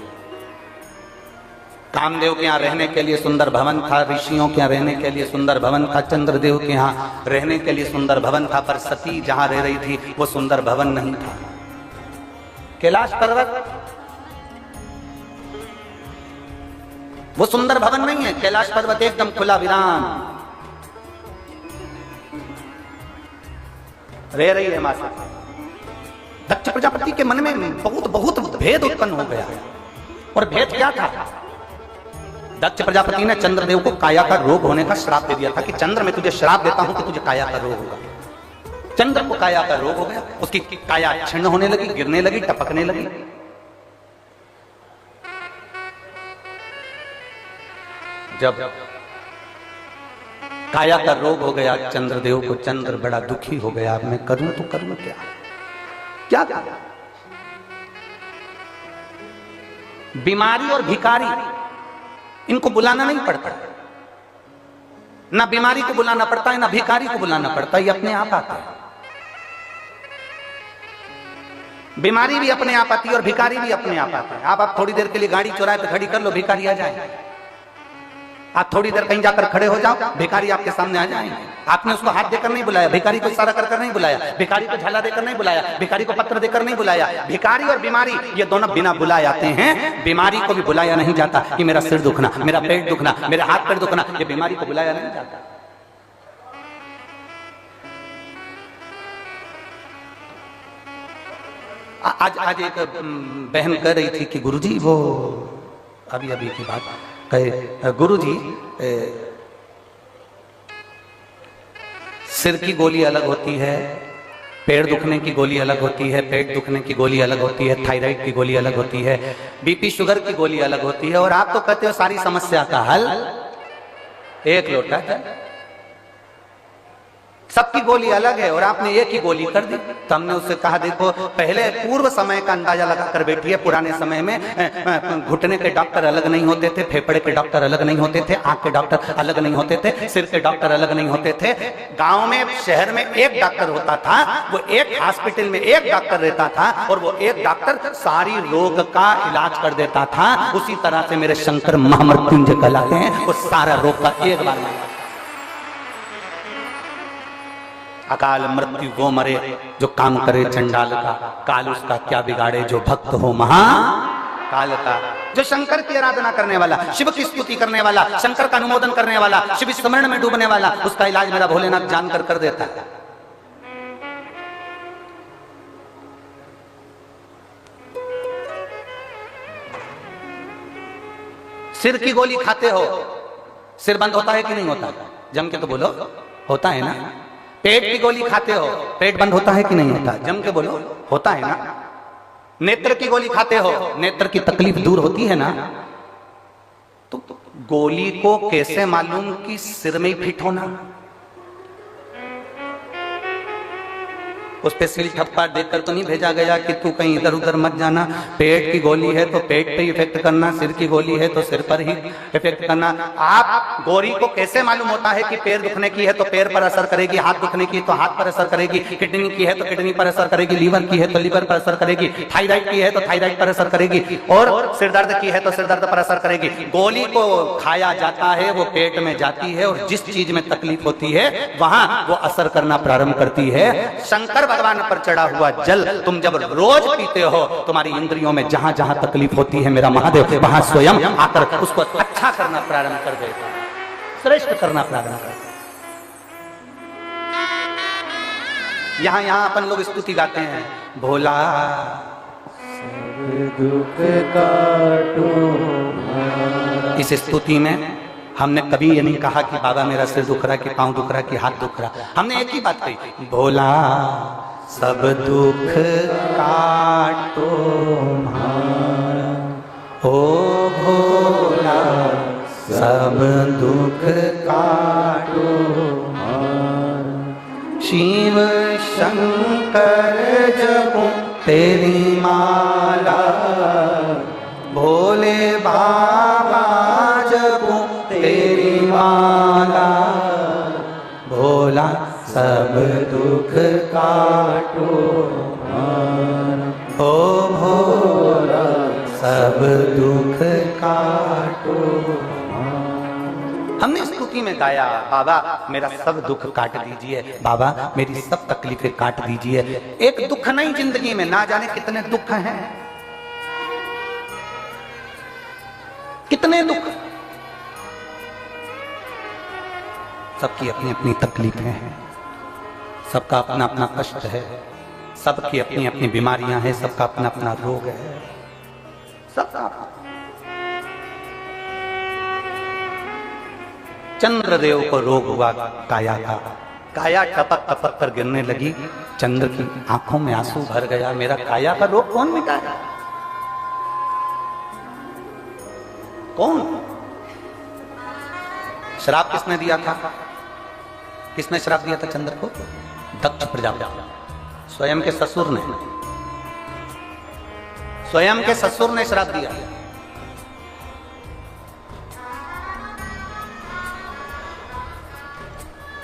कामदेव के यहाँ रहने के लिए सुंदर भवन था, ऋषियों के यहाँ रहने के लिए सुंदर भवन था, चंद्रदेव के यहाँ रहने के लिए सुंदर भवन था, पर सती जहां रह रही थी वो सुंदर भवन नहीं था। कैलाश पर्वत वो सुंदर भवन नहीं है, कैलाश पर्वत एकदम खुला विराम रह रही है माता। दक्ष प्रजापति के मन में बहुत बहुत भेद उत्पन्न हो गया। और भेद क्या था? दक्ष प्रजापति ने चंद्रदेव को काया का रोग होने का श्राप दे दिया था कि चंद्र मैं तुझे श्राप देता हूं कि तुझे काया का रोग होगा। चंद्र को काया का रोग हो गया, उसकी काया क्षीण होने लगी, गिरने लगी, टपकने लगी। जब काया का रोग हो गया चंद्रदेव को, चंद्र बड़ा दुखी हो गया। अब मैं करूं तो करूं क्या? क्या क्या? बीमारी और भिखारी इनको बुलाना नहीं पड़ता, ना बीमारी को बुलाना पड़ता है, ना भिखारी को बुलाना पड़ता है, ये अपने आप आता है। बीमारी भी अपने आप आती है और भिखारी भी अपने आप आता है। आप थोड़ी देर के लिए गाड़ी चौराहे पे खड़ी कर लो, भिखारी आ जाए। आप थोड़ी देर कहीं जाकर खड़े हो जाओ, भिखारी आपके सामने आ जाएंगे। आपने उसको हाथ देकर नहीं बुलाया, भिखारी को इशारा कर नहीं बुलाया, भिखारी को झाला देकर नहीं बुलाया, भिखारी को पत्र देकर नहीं बुलाया। भिखारी और बीमारी ये दोनों बिना बुलाए आते हैं। बीमारी को भी बुलाया नहीं जाता कि मेरा सिर दुखना, मेरा पेट दुखना, मेरा हाथ पैर दुखना, ये बीमारी को बुलाया नहीं जाता। आज एक बहन कह रही थी कि गुरुजी वो अभी की बात कहे, गुरुजी सिर की गोली अलग होती है, पेड़ दुखने की गोली अलग होती है, पेट दुखने की गोली अलग होती है, थायराइड की गोली अलग होती है, बीपी शुगर की गोली अलग होती है, और आप तो कहते हो सारी समस्या का हल एक लोटा चाय। सबकी गोली अलग है और आपने एक ही गोली कर दी। तो हमने उससे कहा देखो पहले पूर्व समय का अंदाजा लगाकर बैठिए। पुराने समय में घुटने के डॉक्टर अलग नहीं होते थे, फेफड़े के डॉक्टर अलग नहीं होते थे, आंख के डॉक्टर अलग नहीं होते थे, सिर के डॉक्टर अलग नहीं होते थे। गांव में शहर में एक डॉक्टर होता था, वो एक हॉस्पिटल में एक डॉक्टर रहता था और वो एक डॉक्टर सारी रोग का इलाज कर देता था। उसी तरह से मेरे शंकर महामृत्युंजय कहलाते हैं, वो सारा रोग का एक बार अकाल मृत्यु गो मरे जो काम करे चंडाल का, काल उसका क्या बिगाड़े जो भक्त हो महा काल का। जो शंकर की आराधना करने वाला, शिव की स्तुति करने वाला, शंकर का अनुमोदन करने वाला, शिव स्मरण में डूबने वाला, उसका इलाज मेरा भोलेनाथ जानकर कर देता है। सिर की गोली खाते हो, सिर बंद होता है कि नहीं होता? जम के तो बोलो, होता है ना। पेट की गोली खाते हो, पेट बंद होता है कि नहीं होता? जम के बोलो, होता है ना। नेत्र की गोली खाते हो, नेत्र की तकलीफ दूर होती है ना। तो गोली को कैसे मालूम कि सिर में ही फिट होना? उस पे सिल ठप्पा देकर तो नहीं भेजा गया कि तू कहीं इधर उधर मत जाना। पेट की गोली है तो पेट पे इफेक्ट करना, सिर की गोली है तो सिर पर ही इफेक्ट करना। आप गोली को कैसे मालूम होता है कि पैर दुखने की है तो पैर पर असर करेगी, हाथ दुखने की तो हाथ पर असर करेगी, किडनी की है तो किडनी पर असर करेगी, लीवर की है तो लीवर पर असर करेगी, थायराइड की है तो थायराइड पर असर करेगी, और सिर दर्द की है तो सिर दर्द पर असर करेगी। गोली को खाया जाता है, वो पेट में जाती है और जिस चीज में तकलीफ होती है वहां वो असर करना प्रारंभ करती है। शंकर भगवान पर चढ़ा हुआ जल तुम जब रोज पीते हो, तुम्हारी इंद्रियों में जहां जहां तकलीफ होती है मेरा महादेव वहां स्वयं आकर उसको अच्छा करना प्रारंभ कर देता है, श्रेष्ठ करना प्रारंभ कर देता है। यहां अपन लोग स्तुति गाते हैं, भोला सब दुख काटो। इस स्तुति में हमने कभी ये नहीं कहा कि बाबा मेरा सिर दुख रहा, कि पांव दुख रहा, कि हाथ दुख रहा। हमने एक ही बात कही, भोला सब दुख काटो ओ भोला सब दुख काटो शिव शंकर जपो तेरी माला भोले बाबा जपो तेरी माला भोला सब दुख काटो ओ भोला सब दुख काटो। हमने स्तुति में गाया बाबा मेरा सब दुख काट दीजिए, बाबा मेरी सब तकलीफें काट दीजिए। एक दुख नहीं जिंदगी में, ना जाने कितने दुख हैं, कितने दुख। सबकी अपनी अपनी तकलीफें हैं, सबका अपना अपना कष्ट है, सबकी अपनी अपनी बीमारियां हैं, सबका अपना अपना रोग है, सबका। चंद्रदेव को रोग हुआ काया का, काया टपक टपक कर गिरने लगी, चंद्र की आंखों में आंसू भर गया। मेरा काया का रोग कौन मिटाएगा? कौन? श्राप किसने दिया था? किसने श्राप दिया था चंद्र को? दक्ष प्रजापति, स्वयं के ससुर ने, स्वयं के ससुर ने श्राप दिया।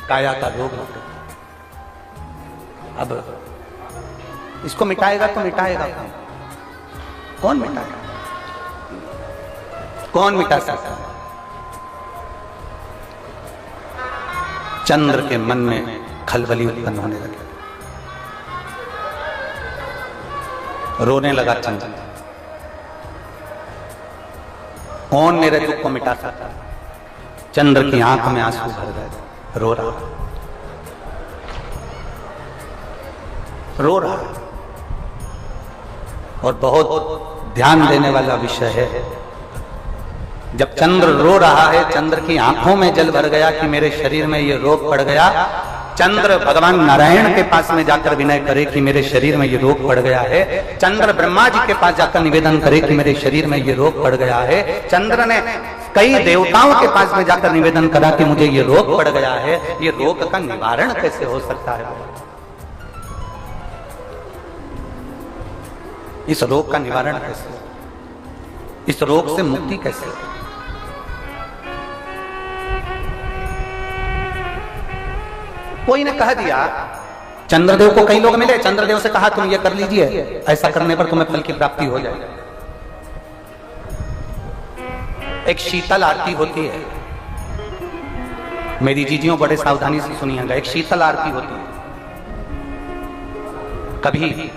काया का रोग हो गया। अब इसको मिटाएगा तो मिटाएगा कौन? कौन मिटाएगा? कौन मिटा सकता? चंद्र के मन में खलबली उत्पन्न होने लगी, रोने लगा चंद्र। कौन मेरे दुख को मिटा सकता? चंद्र की आंख में आंसू भर गए, रो रहा, रो रहा। और बहुत ध्यान देने वाला विषय है, जब चंद्र रो रहा है, चंद्र की आंखों में जल भर गया कि मेरे शरीर में ये रोग पड़ गया। चंद्र भगवान नारायण के पास में जाकर विनय करे कि मेरे शरीर में ये रोग पड़ गया है। चंद्र ब्रह्मा जी के पास जाकर निवेदन करे कि मेरे शरीर में ये रोग पड़ गया है। चंद्र ने कई देवताओं के पास में जाकर निवेदन करा कि मुझे ये रोग पड़ गया है, ये रोग का निवारण कैसे हो सकता है? इस रोग का निवारण कैसे? इस रोग से मुक्ति कैसे? कोई ने कह दिया, चंद्रदेव को कई लोग मिले, चंद्रदेव से कहा तुम ये कर लीजिए, ऐसा करने पर तुम्हें फल की प्राप्ति हो जाएगी। एक शीतल आरती होती है, मेरी जीजियों बड़े सावधानी से सुनिएगा। एक शीतल आरती होती है। कभी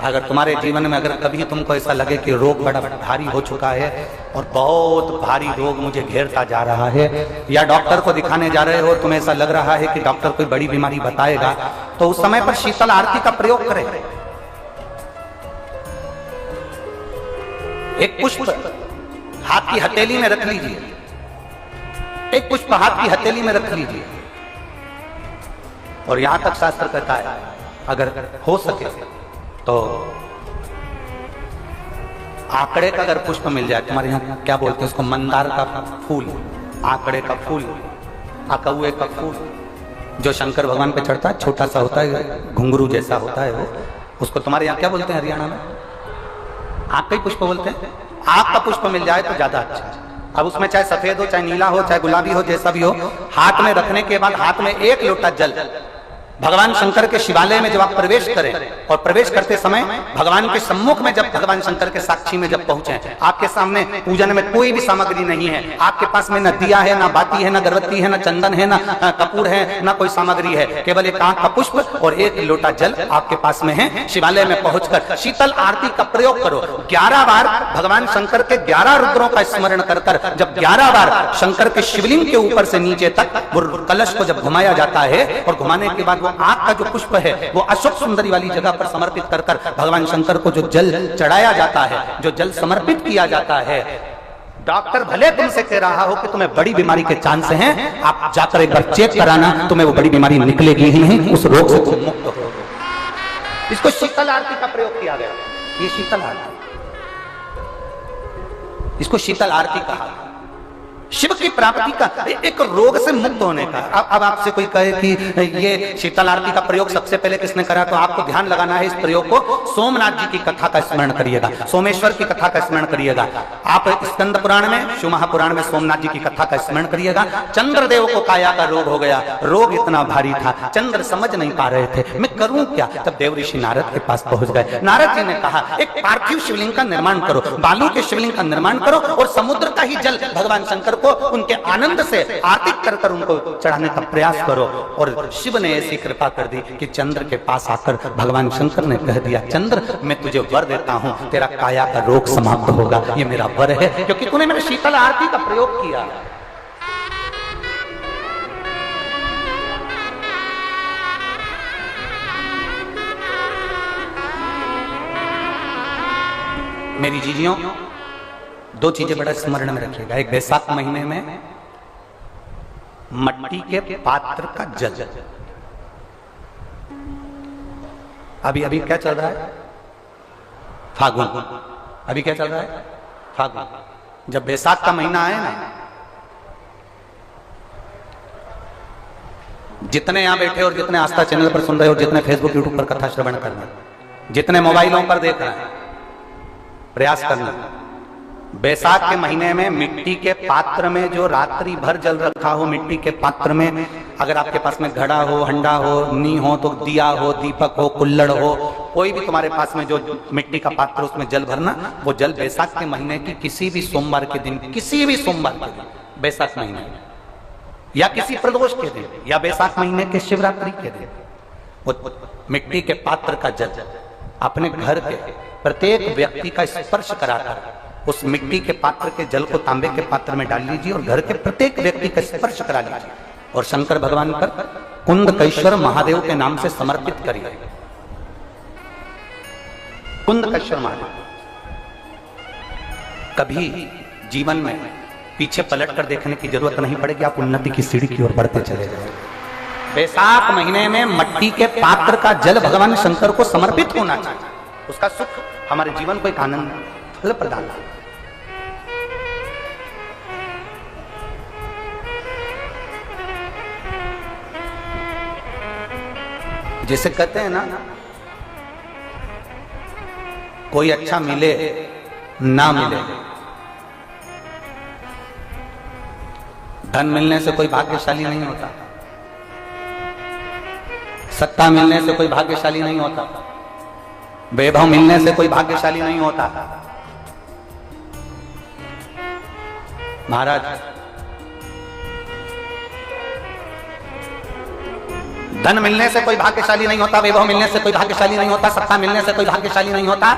अगर तुम्हारे जीवन में अगर कभी तुमको ऐसा लगे कि रोग बड़ा भारी हो चुका है और बहुत भारी रोग मुझे घेरता जा रहा है, या डॉक्टर को दिखाने जा रहे हो, तुम्हें ऐसा लग रहा है कि डॉक्टर कोई बड़ी बीमारी बताएगा, तो उस समय पर शीतल आरती का प्रयोग करें। एक पुष्प हाथ की हथेली में रख लीजिए, एक पुष्प हाथ की हथेली में रख लीजिए, और यहां तक शास्त्र कहता है अगर हो सके तो आंकड़े का अगर पुष्प मिल जाए, तुम्हारे यहाँ क्या बोलते हैं उसको, मंदार का फूल, आंकड़े का फूल, अकौए का फूल, जो शंकर भगवान पे चढ़ता है, छोटा सा होता है, घुंघरू जैसा होता है वो, उसको तुम्हारे यहाँ क्या बोलते हैं हरियाणा में? आंख का ही पुष्प बोलते हैं। आंख का पुष्प मिल जाए तो ज्यादा अच्छा है। अब उसमें चाहे सफेद हो, चाहे नीला हो, चाहे गुलाबी हो, जैसा भी हो, हाथ में रखने के बाद हाथ में एक लोटा जल, भगवान शंकर के शिवालय में जब आप प्रवेश करें, और प्रवेश करते समय भगवान के सम्मुख में जब भगवान शंकर के साक्षी में जब पहुंचे, आपके सामने पूजन में कोई भी सामग्री नहीं है, आपके पास में न दिया है, न बाती है, न अगरबत्ती है, न चंदन है, न कपूर है, न कोई सामग्री है, केवल एक आंख का पुष्प और एक लोटा जल आपके पास में है। शिवालय में पहुंचकर शीतल आरती का प्रयोग करो। 11 बार भगवान शंकर के 11 रुद्रों का स्मरण कर कर जब 11 बार शंकर के शिवलिंग के ऊपर से नीचे तक कलश को जब घुमाया जाता है, और घुमाने के बाद आंख का जो पुष्प है वो अशोक सुंदरी वाली जगह पर समर्पित कर कर भगवान शंकर को जो जल चढ़ाया जाता है, जो जल समर्पित किया जाता है, डॉक्टर भले तुमसे कह रहा हो कि तुम्हें बड़ी बीमारी के चांस हैं, आप जाकर एक बार चेक कराना, तुम्हें वो बड़ी बीमारी निकलेगी ही नहीं, उस रोग से तुम मुक्त हो। इसको शीतल आरती का प्रयोग किया गया। ये शीतल आरती इसको शीतल आरती कहा। शिव की प्राप्ति का एक रोग से मुक्त होने का। अब आपसे कोई कहे कि ये शीतल आरती का प्रयोग सबसे पहले किसने करा, तो आपको ध्यान लगाना है इस प्रयोग को। सोमनाथ जी की कथा का स्मरण करिएगा, सोमेश्वर की कथा का स्मरण करिएगा। आप स्कंद पुराण में, शिव महापुराण में सोमनाथ जी की कथा का स्मरण करिएगा। चंद्रदेव को काया का रोग हो गया, रोग इतना भारी था, चंद्र समझ नहीं पा रहे थे मैं करूं क्या। तब देव ऋषि नारद के पास पहुंच गए। नारद जी ने कहा एक पार्थिव शिवलिंग का निर्माण करो, बालू के शिवलिंग का निर्माण करो और समुद्र का ही जल भगवान शंकर को उनके आनंद से आरती कर कर उनको चढ़ाने का प्रयास करो। और शिव ने ऐसी कृपा कर दी कि चंद्र के पास आकर भगवान शंकर ने कह दिया, चंद्र मैं तुझे वर देता हूं, तेरा काया का रोग समाप्त होगा, ये मेरा वर है क्योंकि तूने मेरे शीतल आरती का प्रयोग किया। मेरी जीजियों, दो चीजें बड़ा स्मरण में रखिएगा। एक बैसाख महीने में मट्टी के पात्र का जल, अभी अभी क्या चल रहा है, फागुन। अभी क्या चल रहा है, फागुन। जब बैसाख का महीना आए ना, जितने यहां बैठे और जितने आस्था चैनल पर सुन रहे हो, जितने फेसबुक यूट्यूब पर कथा श्रवण कर रहे हैं, जितने मोबाइलों पर देख रहे हैं, प्रयास करना बैसाख के महीने में मिट्टी के पात्र में जो रात्रि भर जल रखा हो, मिट्टी के पात्र में, अगर आपके पास में घड़ा हो, हंडा हो, नी हो तो दिया हो, दीपक हो, कुल्लड़ हो, कोई भी तुम्हारे पास में जो मिट्टी का पात्र उसमें जल भरना। वो जल बैसाख के महीने की किसी भी सोमवार के दिन, किसी भी सोमवार के दिन, बैसाख महीने या किसी प्रदोष के दिन या बैसाख महीने के शिवरात्रि के दिन, वो मिट्टी के पात्र का जल अपने घर के प्रत्येक व्यक्ति का स्पर्श कराकर उस मिट्टी के पात्र के जल को तांबे के पात्र में डाल लीजिए और घर के प्रत्येक व्यक्ति का स्पर्श करा लीजिए और शंकर भगवान पर कुंदकेश्वर महादेव के नाम से समर्पित करिए। कुंदकेश्वर महादेव। कभी जीवन में पीछे पलट कर देखने की जरूरत नहीं पड़ेगी, आप उन्नति की सीढ़ी की ओर बढ़ते चले जाएंगे। बैसाख महीने में मट्टी के पात्र का जल भगवान शंकर को समर्पित होना चाहिए। उसका सुख हमारे जीवन को एक आनंद फल प्रदान है। जैसे कहते हैं ना, कोई अच्छा मिले ना मिले, धन मिलने से कोई भाग्यशाली नहीं होता, सत्ता मिलने से कोई भाग्यशाली नहीं होता, वैभव मिलने से कोई भाग्यशाली नहीं होता। महाराज, धन मिलने से कोई भाग्यशाली नहीं होता, वैभव मिलने से कोई भाग्यशाली नहीं होता, सत्ता मिलने से कोई भाग्यशाली नहीं होता,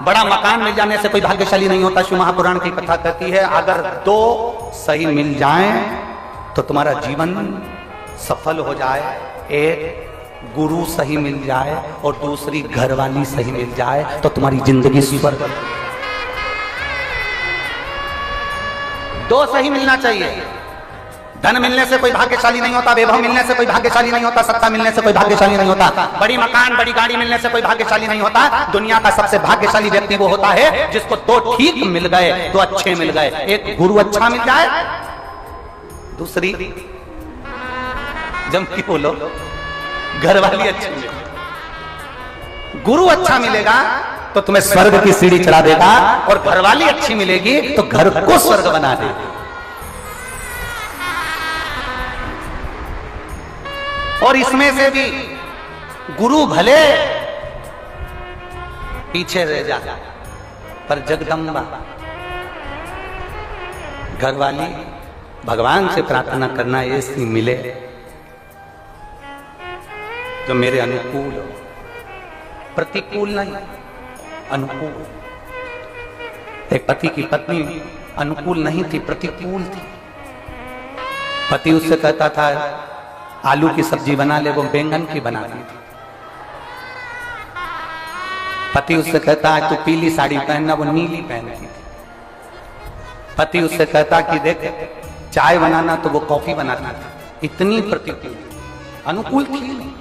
बड़ा मकान मिल जाने से कोई भाग्यशाली नहीं होता। शिव महापुराण की कथा कहती है, अगर दो सही मिल जाएं तो तुम्हारा जीवन सफल हो जाए। एक गुरु सही मिल जाए और दूसरी घरवाली सही मिल जाए तो तुम्हारी जिंदगी स्वर्ग। दो सही मिलना चाहिए। धन मिलने से कोई भाग्यशाली नहीं होता, वैभव मिलने से कोई भाग्यशाली नहीं होता, सत्ता मिलने से कोई भाग्यशाली नहीं होता, बड़ी मकान बड़ी गाड़ी मिलने से कोई भाग्यशाली नहीं होता। दुनिया का सबसे भाग्यशाली व्यक्ति वो होता है जिसको दो ठीक मिल गए, दो अच्छे मिल गए। एक गुरु अच्छा मिल जाए, दूसरी जम की बोलो घरवाली अच्छी मिले। गुरु अच्छा मिलेगा तो तुम्हें स्वर्ग की सीढ़ी चढ़ा देगा और घरवाली अच्छी मिलेगी तो घर को स्वर्ग बना देगी। और इसमें से भी गुरु भले पीछे रह जाए पर जगदम्बा घरवाली भगवान से प्रार्थना करना ऐसी मिले जो मेरे अनुकूल हो, प्रतिकूल नहीं, अनुकूल। एक पति की पत्नी अनुकूल नहीं थी, प्रतिकूल थी। पति उससे कहता था आलू की सब्जी बना ले, वो बैंगन की बनाती थी। पति उससे कहता है तू पीली साड़ी पहनना, वो नीली पहनती थी। पति उससे कहता कि देख चाय बनाना, तो वो कॉफी बनाती थी। इतनी प्रतिकूल, अनुकूल थी नहीं,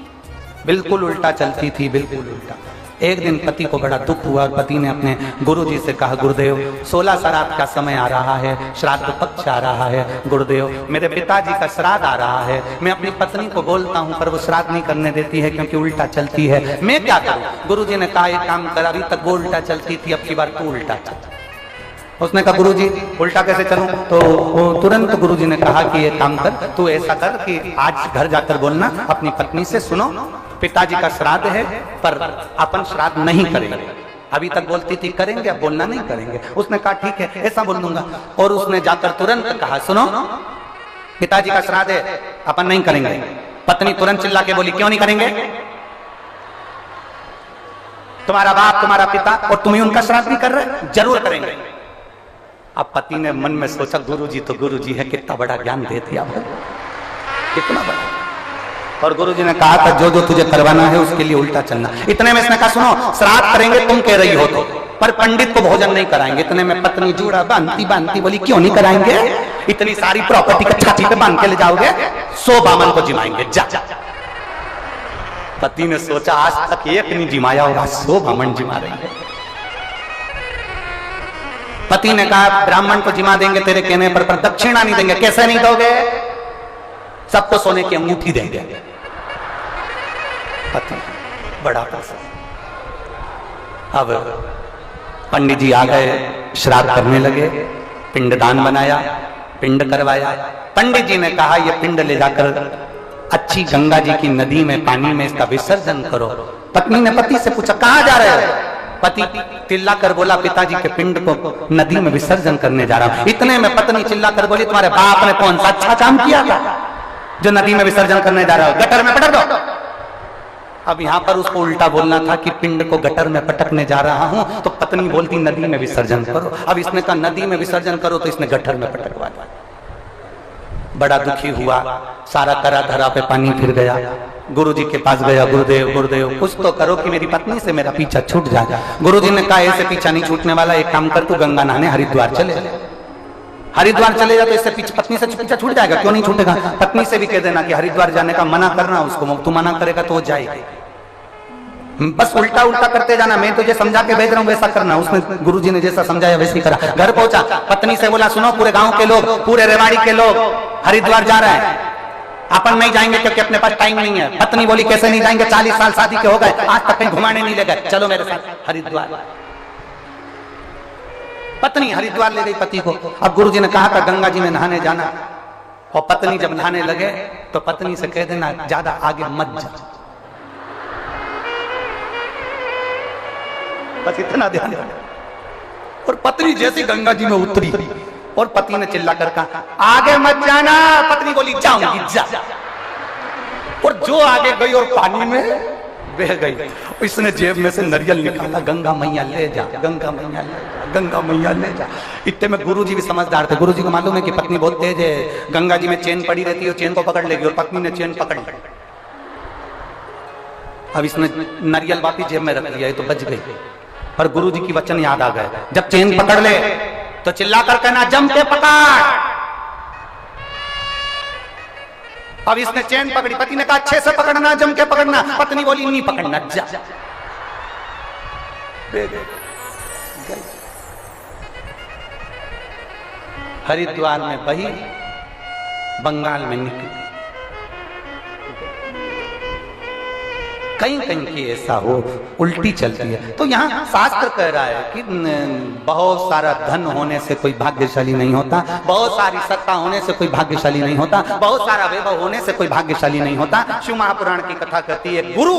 बिल्कुल उल्टा चलती थी, बिल्कुल उल्टा। एक दिन पति को बड़ा दुख हुआ और पति ने अपने गुरुजी से कहा, गुरुदेव 16 श्राद्ध का समय आ रहा है, श्राद्ध पक्ष आ रहा है, गुरुदेव मेरे पिताजी का श्राद्ध आ रहा है, मैं अपनी पत्नी को बोलता हूं पर वो श्राद्ध नहीं करने देती है क्योंकि उल्टा चलती है, मैं क्या करूं? गुरुजी ने कहा एक काम कर, अभी तक वो उल्टा चलती थी, अब की बार तू उल्टा चल। उसने कहा गुरुजी उल्टा कैसे चलूं? तो वो तुरंत गुरुजी ने कहा कि ये काम कर, तू ऐसा कर कि आज घर जाकर बोलना अपनी पत्नी से, सुनो पिताजी का श्राद्ध है पर अपन श्राद्ध नहीं करेंगे। अभी तक बोलती थी करेंगे, अब बोलना नहीं करेंगे। उसने कहा ठीक है ऐसा बोल दूंगा। और उसने जाकर तुरंत कहा, सुनो पिताजी का श्राद्ध है अपन नहीं करेंगे। पत्नी तुरंत चिल्ला के बोली, क्यों नहीं करेंगे? तुम्हारा बाप तुम्हारा पिता और तुम ही उनका श्राद्ध नहीं कर रहे, जरूर करेंगे। अब पति ने मन में सोचा, गुरुजी तो गुरुजी है, कितना बड़ा ज्ञान दे दिया, कितना बड़ा। और गुरुजी ने कहा था जो जो तुझे करवाना है उसके लिए उल्टा चलना। इतने में इसने कहा, सुनो श्राद्ध करेंगे तुम कह रही हो तो, पर पंडित को भोजन नहीं कराएंगे। इतने में पत्नी जूड़ा बांधती बोली, क्यों नहीं कराएंगे? इतनी सारी प्रॉपर्टी को छाती पे बांध के ले जाओगे, 100 बामन को जिमाएंगे, जा। पति ने सोचा आज तक एक नहीं जिमाया होगा, 100 बामन जिमा रही है। पति ने कहा ब्राह्मण को जिमा देंगे तेरे कहने पर दक्षिणा नहीं देंगे। कैसे नहीं दोगे? सबको सोने की अंगूठी देंगे। पति बड़ा पसंद। अब पंडित जी आ गए, श्राद्ध करने लगे, पिंडदान बनाया, पिंड करवाया। पंडित जी ने कहा ये पिंड ले जाकर अच्छी गंगा जी की नदी में पानी में इसका विसर्जन करो। पत्नी ने पति से पूछा कहां जा रहे हो? पति चिल्ला कर बोला पिताजी के पिंड को नदी में विसर्जन करने जा रहा हूं। इतने में पत्नी चिल्ला कर बोली, तुम्हारे बाप ने कौन सा अच्छा काम किया था जो नदी में विसर्जन करने जा रहा हो? गटर में पटक दो। अब यहां पर उसको उल्टा बोलना था कि पिंड को गटर में पटकने जा रहा हूं, तो पत्नी बोलती नदी में विसर्जन करो। अब इसने कहा नदी में विसर्जन करो, तो इसने गटर में पटकवा दिया। बड़ा दुखी हुआ, सारा करा धरा पे पानी फिर गया। गुरुजी के पास गया, गुरुदेव गुरुदेव कुछ तो करो कि मेरी पत्नी से मेरा पीछा छूट जाए। गुरुजी ने कहा ऐसे पीछा नहीं छूटने वाला, एक काम कर तू गंगा नहाने हरिद्वार चले जा। हरिद्वार चले जा तो इससे पत्नी से पीछा छूट जाएगा। क्यों नहीं छूटेगा? पत्नी से भी कह देना कि हरिद्वार जाने का मना करना उसको, तू मना करेगा तो वो जाएगी। बस उल्टा उल्टा करते जाना, मैं तुझे समझा के भेज रहा हूं वैसा करना। उसने गुरुजी ने जैसा समझाया वैसे ही करा। घर पहुंचा, पत्नी से बोला सुनो पूरे गांव के लोग, पूरे रेवाड़ी के लोग हरिद्वार जा रहे हैं, अपन नहीं जाएंगे क्योंकि अपने पास टाइम नहीं है। पत्नी बोली कैसे नहीं जाएंगे, 40 साल शादी के हो गए, आज तक कहीं घुमाने नहीं ले गए, चलो मेरे साथ हरिद्वार। पत्नी हरिद्वार ले गई पति को। अब गुरुजी ने कहा था गंगा जी में नहाने जाना, और पत्नी जब नहाने लगे तो पत्नी से कह देना ज्यादा आगे मत जा, बस इतना ध्यान। और पत्नी जैसी गंगा जी में उतरी और पति ने चिल्ला कर कहा आगे मत जाना। पत्नी बोली जाऊंगी जा। और जो आगे गई और पानी में बह गई। इसने जेब में से नारियल निकाला, गंगा मैया ले जा, गंगा मैया ले जा, गंगा मैया ले जा। इतने में गुरुजी भी समझदार थे। गुरुजी को मालूम है कि पत्नी बहुत तेज है, गंगा जी में चेन पड़ी रहती है, चेन को पकड़ लेगी, और पत्नी ने चेन पकड़ ली। अब इसने नारियल वापस जेब में रख लिया, तो बच गई। पर गुरुजी की वचन याद आ गए, जब चेन पकड़ ले तो चिल्ला कर कहना जम के पकड़। अब इसने चेन पकड़ी, पति ने कहा अच्छे से पकड़ना, जम के पकड़ना। पत्नी बोली नहीं पकड़ना, जा। हरिद्वार में बही, बंगाल में निकली। कहीं कहीं की ऐसा हो उल्टी चलती है। तो यहाँ शास्त्र कह रहा है कि बहुत सारा धन होने से कोई भाग्यशाली नहीं होता, बहुत सारी सत्ता होने से कोई भाग्यशाली नहीं होता, बहुत सारा वैभव होने से कोई भाग्यशाली नहीं होता। शिव महापुराण की कथा कहती है गुरु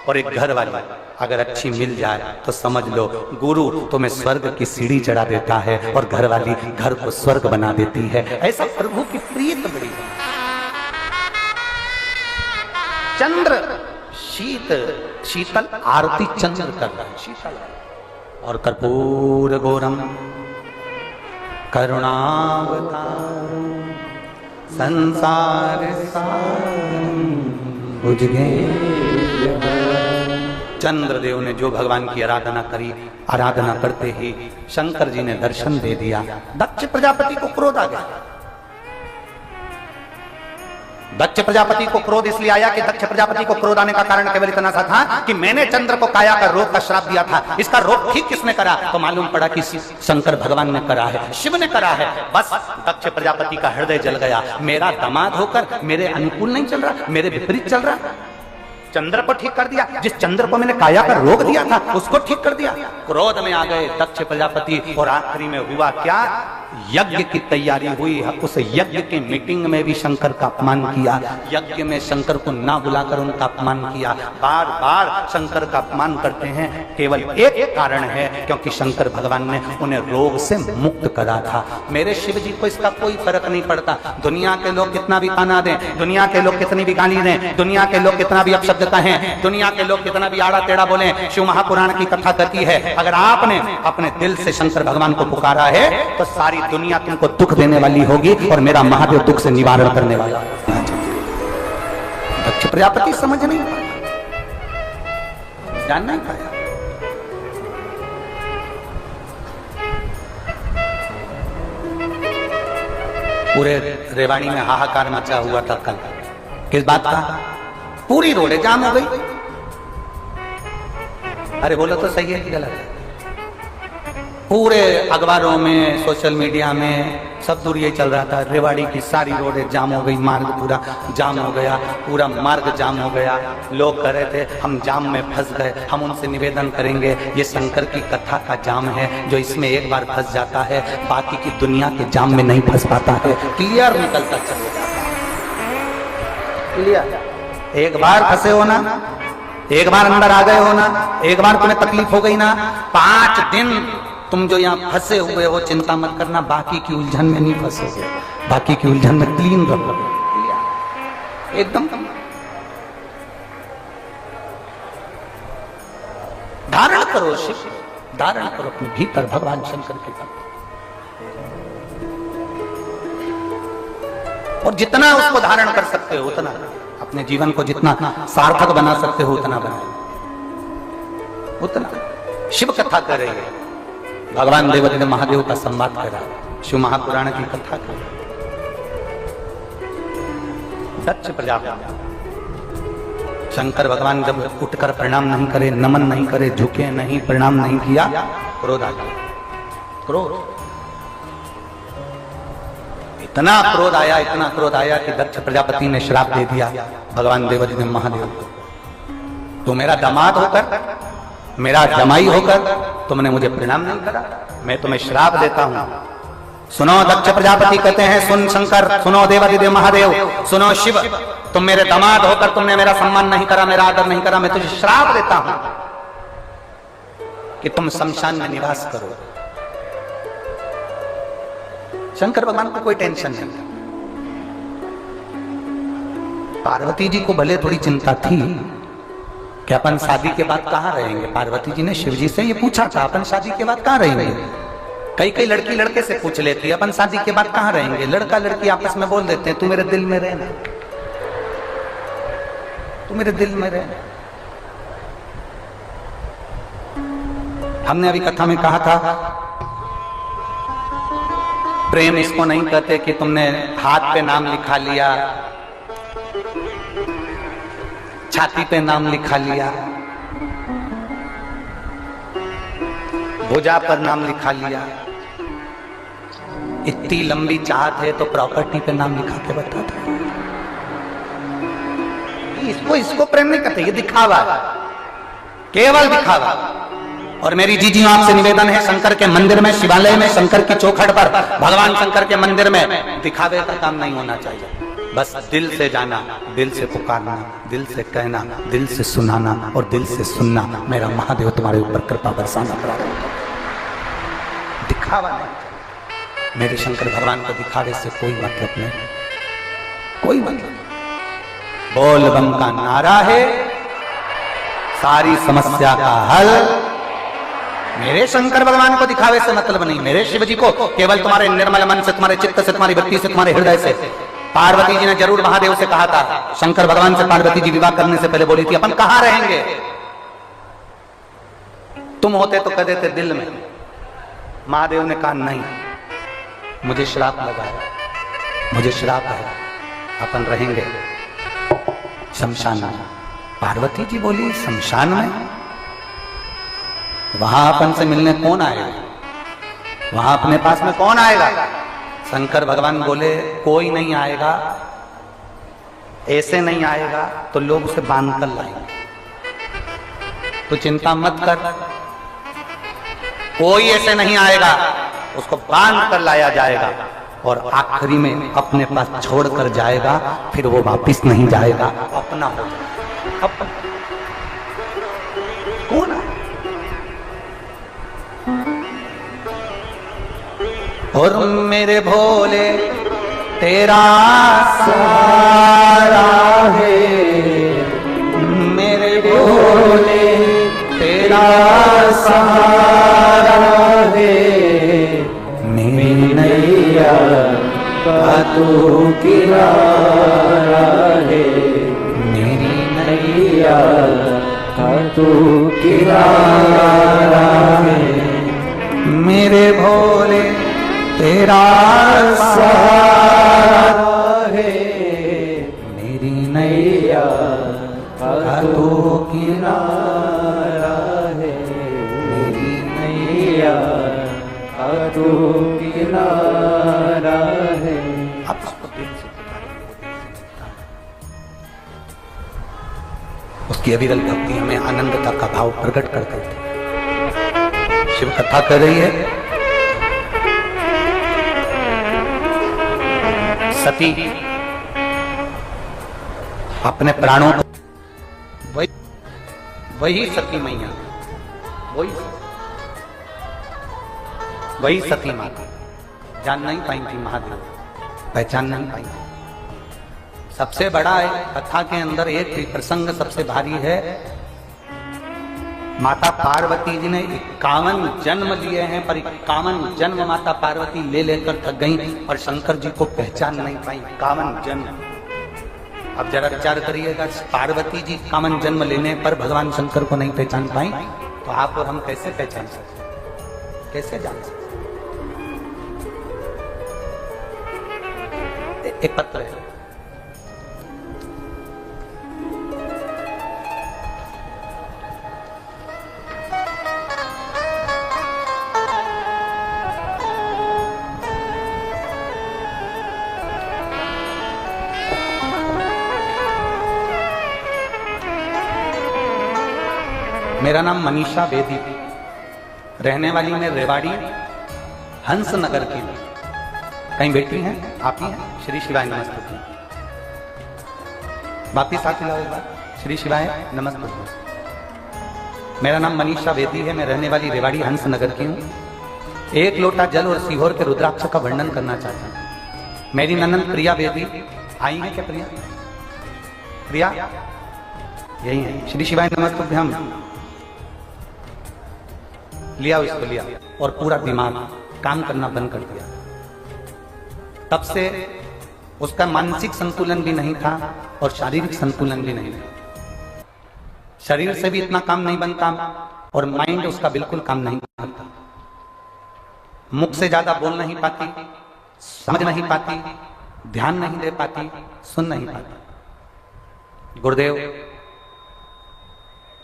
और एक घर वाली अगर अच्छी मिल जाए तो समझ लो गुरु तुम्हें स्वर्ग की सीढ़ी चढ़ा देता है और घर वाली घर को स्वर्ग बना देती है। ऐसा प्रभु की प्रीत बड़ी। चंद्र शीतल आरती चंद्र कर रहा है, शीतल और कर्पूर गौरम करुणावतारम संसार सारम भुजगे। चंद्रदेव ने जो भगवान की आराधना करी, आराधना करते ही शंकर जी ने दर्शन दे दिया। दक्ष प्रजापति को क्रोध आ गया। दक्ष प्रजापति को क्रोध इसलिए आया कि दक्ष प्रजापति को क्रोध आने का कारण केवल इतना सा था कि मैंने चंद्र को काया का रोग का श्राप दिया था। इसका रोग ठीक किसने करा? तो मालूम पड़ा कि शंकर भगवान ने करा है, शिव ने करा है। बस दक्ष प्रजापति का हृदय जल गया। मेरा दामाद होकर मेरे अनुकूल नहीं चल रहा, मेरे विपरीत चल रहा। चंद्र को ठीक कर दिया, जिस चंद्र को मैंने काया का रोग दिया था उसको ठीक कर दिया। क्रोध में आ गए दक्ष प्रजापति और आखिरी में हुआ क्या? यज्ञ की तैयारी हुई। उस यज्ञ की मीटिंग में भी शंकर का अपमान किया। यज्ञ में शंकर को ना बुलाकर उनका अपमान किया। बार बार शंकर का अपमान करते हैं, केवल एक कारण है, क्योंकि शंकर भगवान ने उन्हें रोग से मुक्त करा था। मेरे शिव जी को इसका कोई फर्क नहीं पड़ता। दुनिया के लोग कितना भी ताना दें, दुनिया के लोग कितनी भी गाली दें, दुनिया के लोग कितना भी अपशब्द कहें, दुनिया के लोग कितना भी आड़ा टेढ़ा बोले, शिव महापुराण की कथा कहती है, अगर आपने अपने दिल से शंकर भगवान को पुकारा है तो सारी दुनिया तुमको दुख देने वाली होगी और मेरा महादेव दुख से निवारण करने वाला। दक्ष प्रजापति समझ नहीं पाया, जान नहीं पाया। पूरे रेवाड़ी में हाहाकार मचा हुआ था कल। किस बात का? पूरी रोडें जाम हो गई। अरे बोलो तो सही है कि गलत है? पूरे अखबारों में, सोशल मीडिया में सब दूर यही चल रहा था, रेवाड़ी की सारी रोडें जाम हो गई, मार्ग पूरा जाम हो गया, पूरा मार्ग जाम हो गया। लोग कह रहे थे हम जाम में फंस गए, हम उनसे निवेदन करेंगे ये शंकर की कथा का जाम है, जो इसमें एक बार फंस जाता है बाकी की दुनिया के जाम में नहीं फंस पाता है। क्लियर निकलता चले जाता है। क्लियर। एक बार फंसे हो ना, एक बार अंदर आ गए हो ना, एक बार तुम्हें तकलीफ हो गई ना, 5 दिन तुम जो यहाँ फंसे हुए हो चिंता मत करना, बाकी की उलझन में नहीं फंसोगे, बाकी की उलझन में क्लीन रहोगे एकदम। धारण करो शिव, धारण करो अपने भीतर भगवान शंकर के पास, और जितना उसको धारण कर सकते हो उतना, अपने जीवन को जितना सार्थक बना सकते हो उतना बनाओ, उतना। शिव कथा कर रही है, भगवान देवदेव महादेव का संवाद करा, शिव महापुराण की कथा कर। दक्ष प्रजापति शंकर भगवान जब उठकर प्रणाम नहीं करे, नमन नहीं करे, झुके नहीं, प्रणाम नहीं किया, क्रोध आ गया। क्रोध, इतना क्रोध आया, इतना क्रोध आया कि दक्ष प्रजापति ने श्राप दे दिया भगवान देवदेव महादेव को। तो मेरा दामाद होकर, मेरा जमाई होकर तुमने मुझे प्रणाम नहीं करा, मैं तुम्हें श्राप देता हूं। सुनो दक्ष प्रजापति कहते हैं, सुन शंकर, सुनो देवादिदेव महादेव, सुनो शिव, तुम मेरे दामाद होकर तुमने मेरा सम्मान नहीं करा, मेरा आदर नहीं करा, मैं तुझे श्राप देता हूं कि तुम शमशान में निवास करो। शंकर भगवान को कोई टेंशन नहीं था। पार्वती जी को भले थोड़ी चिंता थी कि अपन शादी के बाद कहाँ रहेंगे। पार्वती जी ने शिव जी से ये पूछा था, अपन शादी के बाद कहाँ रहेंगे। कई कई लड़की लड़के से पूछ लेती है, अपन शादी के बाद कहाँ रहेंगे। लड़का लड़की आपस में बोल देते हैं, तू मेरे दिल में रहना, तू मेरे दिल में रहना। हमने अभी कथा में कहा था, प्रेम इसको नहीं कहते कि तुमने हाथ पे नाम लिखा लिया, छाती पे नाम लिखा लिया, भुजा पर नाम लिखा लिया। इतनी लंबी चाहत है तो प्रॉपर्टी पे नाम लिखा के बता दो। इसको प्रेम नहीं कहते, ये दिखावा है, केवल दिखावा। और मेरी जीजी आपसे निवेदन है, शंकर के मंदिर में, शिवालय में, शंकर की चौखट पर, भगवान शंकर के मंदिर में दिखावे का काम नहीं होना चाहिए। बस दिल से जाना, दिल से पुकारना, दिल से कहना, दिल से सुनाना और दिल से सुनना। मेरा महादेव तुम्हारे ऊपर कृपा बरसाना प्रारंभ कर। दिखावा नहीं, मेरे शंकर भगवान को दिखावे से कोई मतलब नहीं, कोई मतलब। बोल बम का नारा है सारी समस्या का हल। मेरे शंकर भगवान को दिखावे से मतलब नहीं, मेरे शिव जी को केवल तुम्हारे निर्मल मन से, तुम्हारे चित्त से, तुम्हारी भक्ति से, तुम्हारे हृदय से। पार्वती जी ने जरूर महादेव से कहा था, शंकर भगवान से पार्वती जी विवाह करने से पहले बोली थी, अपन कहां रहेंगे। तुम होते तो कह देते दिल में। महादेव ने कहा नहीं, मुझे श्राप लगा है, मुझे श्राप है, अपन रहेंगे शमशान में। पार्वती जी बोली शमशान में? वहां अपन से मिलने कौन आएगा? वहां अपने पास में कौन आएगा? शंकर भगवान बोले कोई नहीं आएगा, ऐसे नहीं आएगा तो लोग उसे बांध कर लाएंगे। तो चिंता मत कर, कोई ऐसे नहीं आएगा, उसको बांध कर लाया जाएगा और आखिरी में अपने पास छोड़कर जाएगा, फिर वो वापिस नहीं जाएगा, अपना हो जाएगा। अपना कौन है? और मेरे भोले तेरा सहारा है, मेरे भोले तेरा सहारा है, मेरी नैया का तू किनारा है, मेरी नैया का तू किनारा है, मेरे भोले तेरा सहारा है, मेरी नैया का तू किनारा है, मेरी नैया का तू किनारा है। आप उसको दिल से उसकी अविरल भक्ति हमें आनंदता का भाव प्रकट कर देती है। शिव कथा कर रही है, सती अपने प्राणों को, वही सती मैया, वही सती माता जान नहीं पाई थी, महादेव पहचान नहीं पाई। सबसे बड़ा है कथा के अंदर एक प्रसंग सबसे भारी है। माता पार्वती जी ने 51 जन्म लिए हैं, पर 51 जन्म माता पार्वती ले लेकर थक गई और शंकर जी को पहचान नहीं पाई। 51 जन्म। अब जरा विचार करिएगा, पार्वती जी 51 जन्म लेने पर भगवान शंकर को नहीं पहचान पाई, तो आप और हम कैसे पहचान सकते, कैसे जान सकते? एक पत्र है, मेरा नाम मनीषा बेदी, रहने वाली मैं रेवाड़ी हंस नगर की। कहीं बेटी हैं? आप ही हैं? श्री शिवाय नमस्ते। वापिस आके लाओ एक बार। श्री शिवाय नमस्ते। मेरा नाम मनीषा बेदी है, मैं रहने वाली रेवाड़ी हंस नगर की हूँ। एक लोटा जल और सीहोर के रुद्राक्ष का वर्णन करना चाहता हूँ। मेरी ननंद प्रिया बेदी आई है क्या? प्रिया, प्रिया यही है। श्री शिवाय नमस्ते। हम लिया उसको, लिया और पूरा दिमाग काम करना बंद कर दिया। तब से उसका मानसिक संतुलन भी नहीं था और शारीरिक संतुलन भी नहीं था। शरीर से भी इतना काम नहीं बनता और माइंड उसका बिल्कुल काम नहीं करता। मुख से ज्यादा बोल नहीं पाती, समझ नहीं पाती, ध्यान नहीं दे पाती, सुन नहीं पाती। गुरुदेव,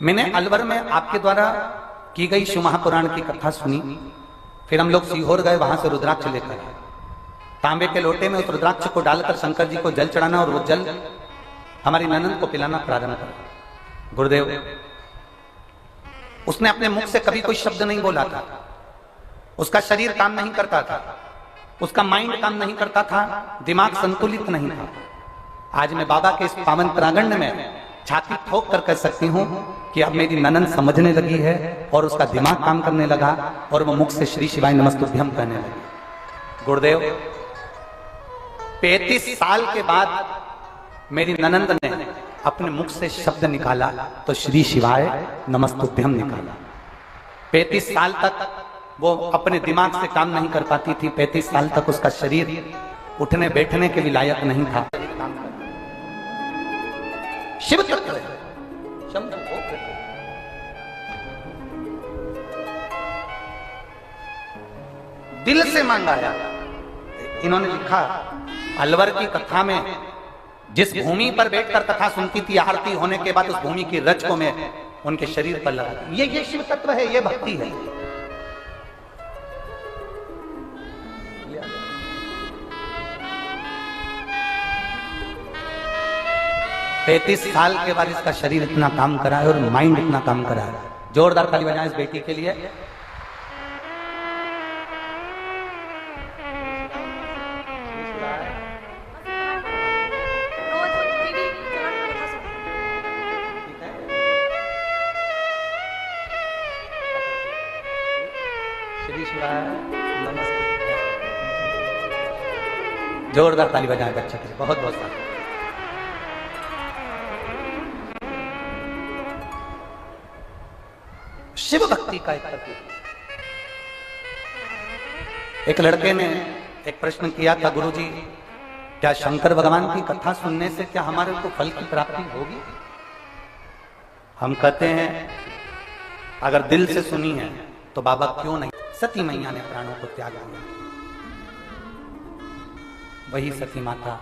मैंने अलवर में आपके द्वारा की गई शिव महापुराण की कथा सुनी। फिर हम लोग सीहोर गए, वहां से रुद्राक्ष लेकर तांबे के लोटे में उस रुद्राक्ष को डालकर शंकर जी को जल चढ़ाना और वो जल हमारी ननंद को पिलाना प्रारंभ करा। गुरुदेव, उसने अपने मुख से कभी कोई शब्द नहीं बोला था, उसका शरीर काम नहीं करता था, उसका माइंड काम नहीं करता था, दिमाग संतुलित नहीं था। आज मैं बाबा के इस पावन प्रांगण में छाती ठोक कर कह सकती हूं कि अब मेरी ननंद समझने लगी है और उसका दिमाग काम करने लगा और वो मुख से श्री शिवाय नमस्तुभ्यम कहने लगी। गुरुदेव, 35 साल के बाद मेरी ननंद ने अपने मुख से शब्द निकाला तो श्री शिवाय नमस्तुभ्यम निकाला। 35 साल तक वो अपने दिमाग से काम नहीं कर पाती थी। 35 साल तक उसका शरीर उठने बैठने के भी लायक नहीं था। शिव तत्व है, दिल से मांगा है। इन्होंने लिखा, अलवर की कथा में जिस भूमि पर बैठकर कथा सुनती थी, आरती होने के बाद उस भूमि की रज को मैं उनके शरीर पर लगा। ये शिव तत्व है, ये भक्ति है। 33 साल के बाद इसका शरीर इतना काम करा है और माइंड इतना काम करा है। जोरदार ताली बजाएं इस बेटी के लिए। जोरदार ताली बजाएं बच्चे के लिए, बहुत बहुत सारा। शिव भक्ति का एक तत्व। एक लड़के ने एक प्रश्न किया था, गुरुजी क्या शंकर भगवान की कथा सुनने से क्या हमारे को फल की प्राप्ति होगी? हम कहते हैं अगर दिल से सुनी है तो बाबा क्यों नहीं। सती मैया ने प्राणों को त्याग दिया। वही सती माता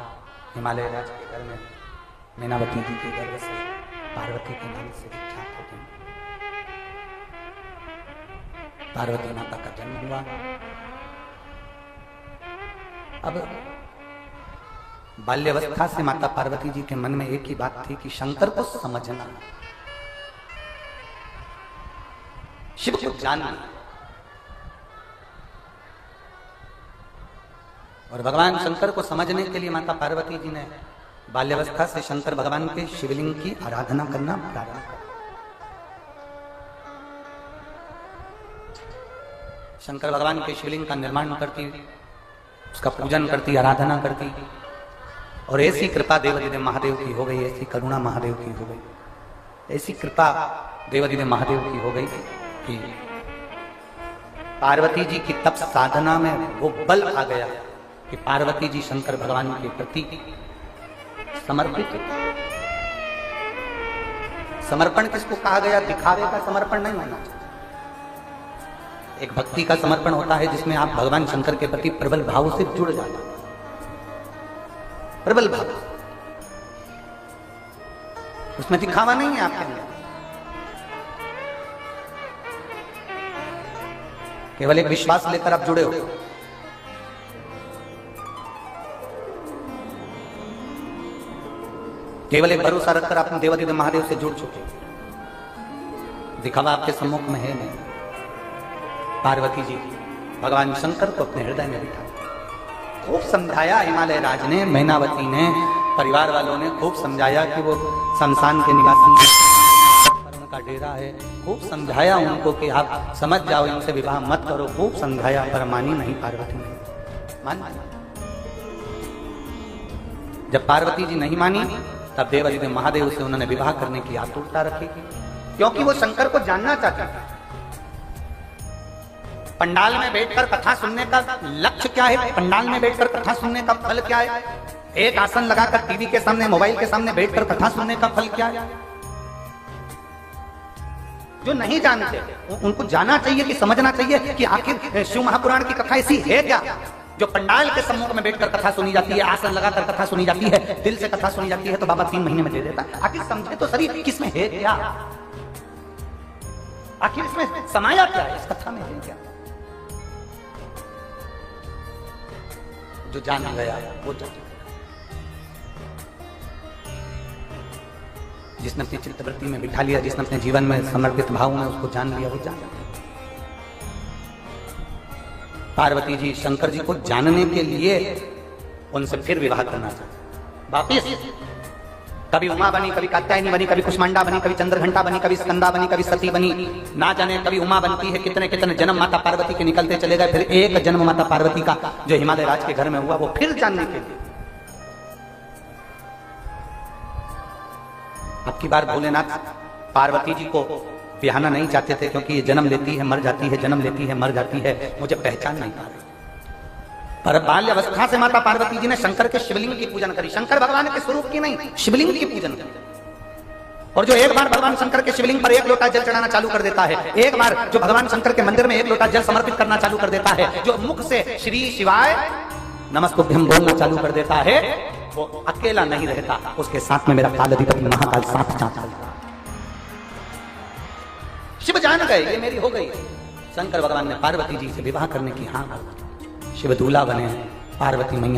हिमालय राज के घर में मैनावती जी के गर्भ से पार्वती के नाम से विख्यात होती हैं। पार्वती माता का जन्म हुआ। अब बाल्यावस्था से माता पार्वती जी के मन में एक ही बात थी कि शंकर को समझना, शिव को जानना। और भगवान शंकर को समझने के लिए माता पार्वती जी ने बाल्यावस्था से शंकर भगवान के शिवलिंग की आराधना करना प्रारंभ किया। शंकर भगवान के शिवलिंग का निर्माण करती, उसका पूजन करती, आराधना करती। और ऐसी कृपा देवादिदेव महादेव की हो गई, ऐसी करुणा महादेव की हो गई, ऐसी कृपा देवादिदेव महादेव की हो गई कि पार्वती जी की तप साधना में वो बल आ गया कि पार्वती जी शंकर भगवान के प्रति समर्पित। समर्पण किसको कहा गया? दिखावे का समर्पण नहीं होना चाहिए। एक भक्ति का समर्पण होता है जिसमें आप भगवान शंकर के प्रति प्रबल भाव से जुड़ जाते हैं। प्रबल भाव, उसमें दिखावा नहीं है आपके अंदर। केवल एक विश्वास लेकर आप जुड़े हो। केवल एक भरोसा रखकर आप देवादिदेव महादेव से जुड़ चुके। दिखावा आपके सम्मुख में है नहीं। पार्वती जी भगवान शंकर को अपने हृदय में बिठा, खूब समझाया हिमालय राज ने, मैनावती ने, परिवार वालों ने खूब समझाया कि वो शमशान के निवासी पर उनका डेरा है। खूब समझाया उनको कि आप समझ जाओ, इनसे विवाह मत करो। खूब समझाया पर मानी नहीं पार्वती ने। मान जब पार्वती जी नहीं मानी तब देवादिदेव महादेव से उन्होंने विवाह करने की आतुरता रखी, क्योंकि वो शंकर को जानना चाहते थे। पंडाल में बैठकर कथा सुनने का लक्ष्य क्या है? पंडाल में बैठकर कथा सुनने का फल क्या है? एक आसन लगाकर टीवी के सामने, मोबाइल के सामने बैठकर कथा सुनने का फल क्या है? जो नहीं जानते उनको जाना चाहिए कि समझना चाहिए कि आखिर शिव महापुराण की कथा ऐसी है क्या जो पंडाल के सम्मुख में बैठकर कथा सुनी जाती है, आसन लगाकर कथा सुनी जाती है, दिल से कथा सुनी जाती है तो बाबा 3 महीने में दे देता है। आखिर समझे तो सही किसमें है क्या? आखिर इसमें समाया क्या है? इस कथा में है क्या? जो जान गया वो जान गया। जिसने अपनी चित्तवृत्ति में बिठा लिया, जिसने अपने जीवन में समर्पित भाव में उसको जान लिया, वो जान गया। पार्वती जी शंकर जी को जानने के लिए उनसे फिर विवाह करना चाहते। वापिस कभी उमा बनी, कभी कात्यायनी बनी, कभी कुष्मांडा बनी, कभी चंद्रघंटा बनी, कभी स्कंदा बनी, कभी सती बनी। ना जाने कभी उमा बनती है, कितने कितने जन्म माता पार्वती के निकलते चले गए। फिर एक जन्म माता पार्वती का जो हिमालय राज के घर में हुआ वो फिर जानने के लिए। अब की बार भोलेनाथ पार्वती जी को ब्याहना नहीं चाहते थे, क्योंकि ये जन्म लेती है मर जाती है, जन्म लेती है मर जाती है, मुझे पहचान नहीं पा रही। पर बाल्यावस्था से माता पार्वती जी ने शंकर के शिवलिंग की पूजन करी। शंकर भगवान के स्वरूप की नहीं, शिवलिंग की पूजन करी। और जो एक बार भगवान शंकर के शिवलिंग पर 1 लोटा जल चढ़ाना चालू कर देता है, एक बार जो भगवान शंकर के मंदिर में 1 लोटा जल समर्पित करना चालू कर देता है, जो मुख से श्री शिवाय नमस्तुभ्यम बोलना चालू कर देता है, वो अकेला नहीं रहता, उसके साथ में मेरा कालाधिपति महाकाल साथ जाता। शिव जान गए ये मेरी हो गई। शंकर भगवान ने पार्वती जी से विवाह करने की हाँ कर दी। शिव दूल्हा बने, पार्वती मैया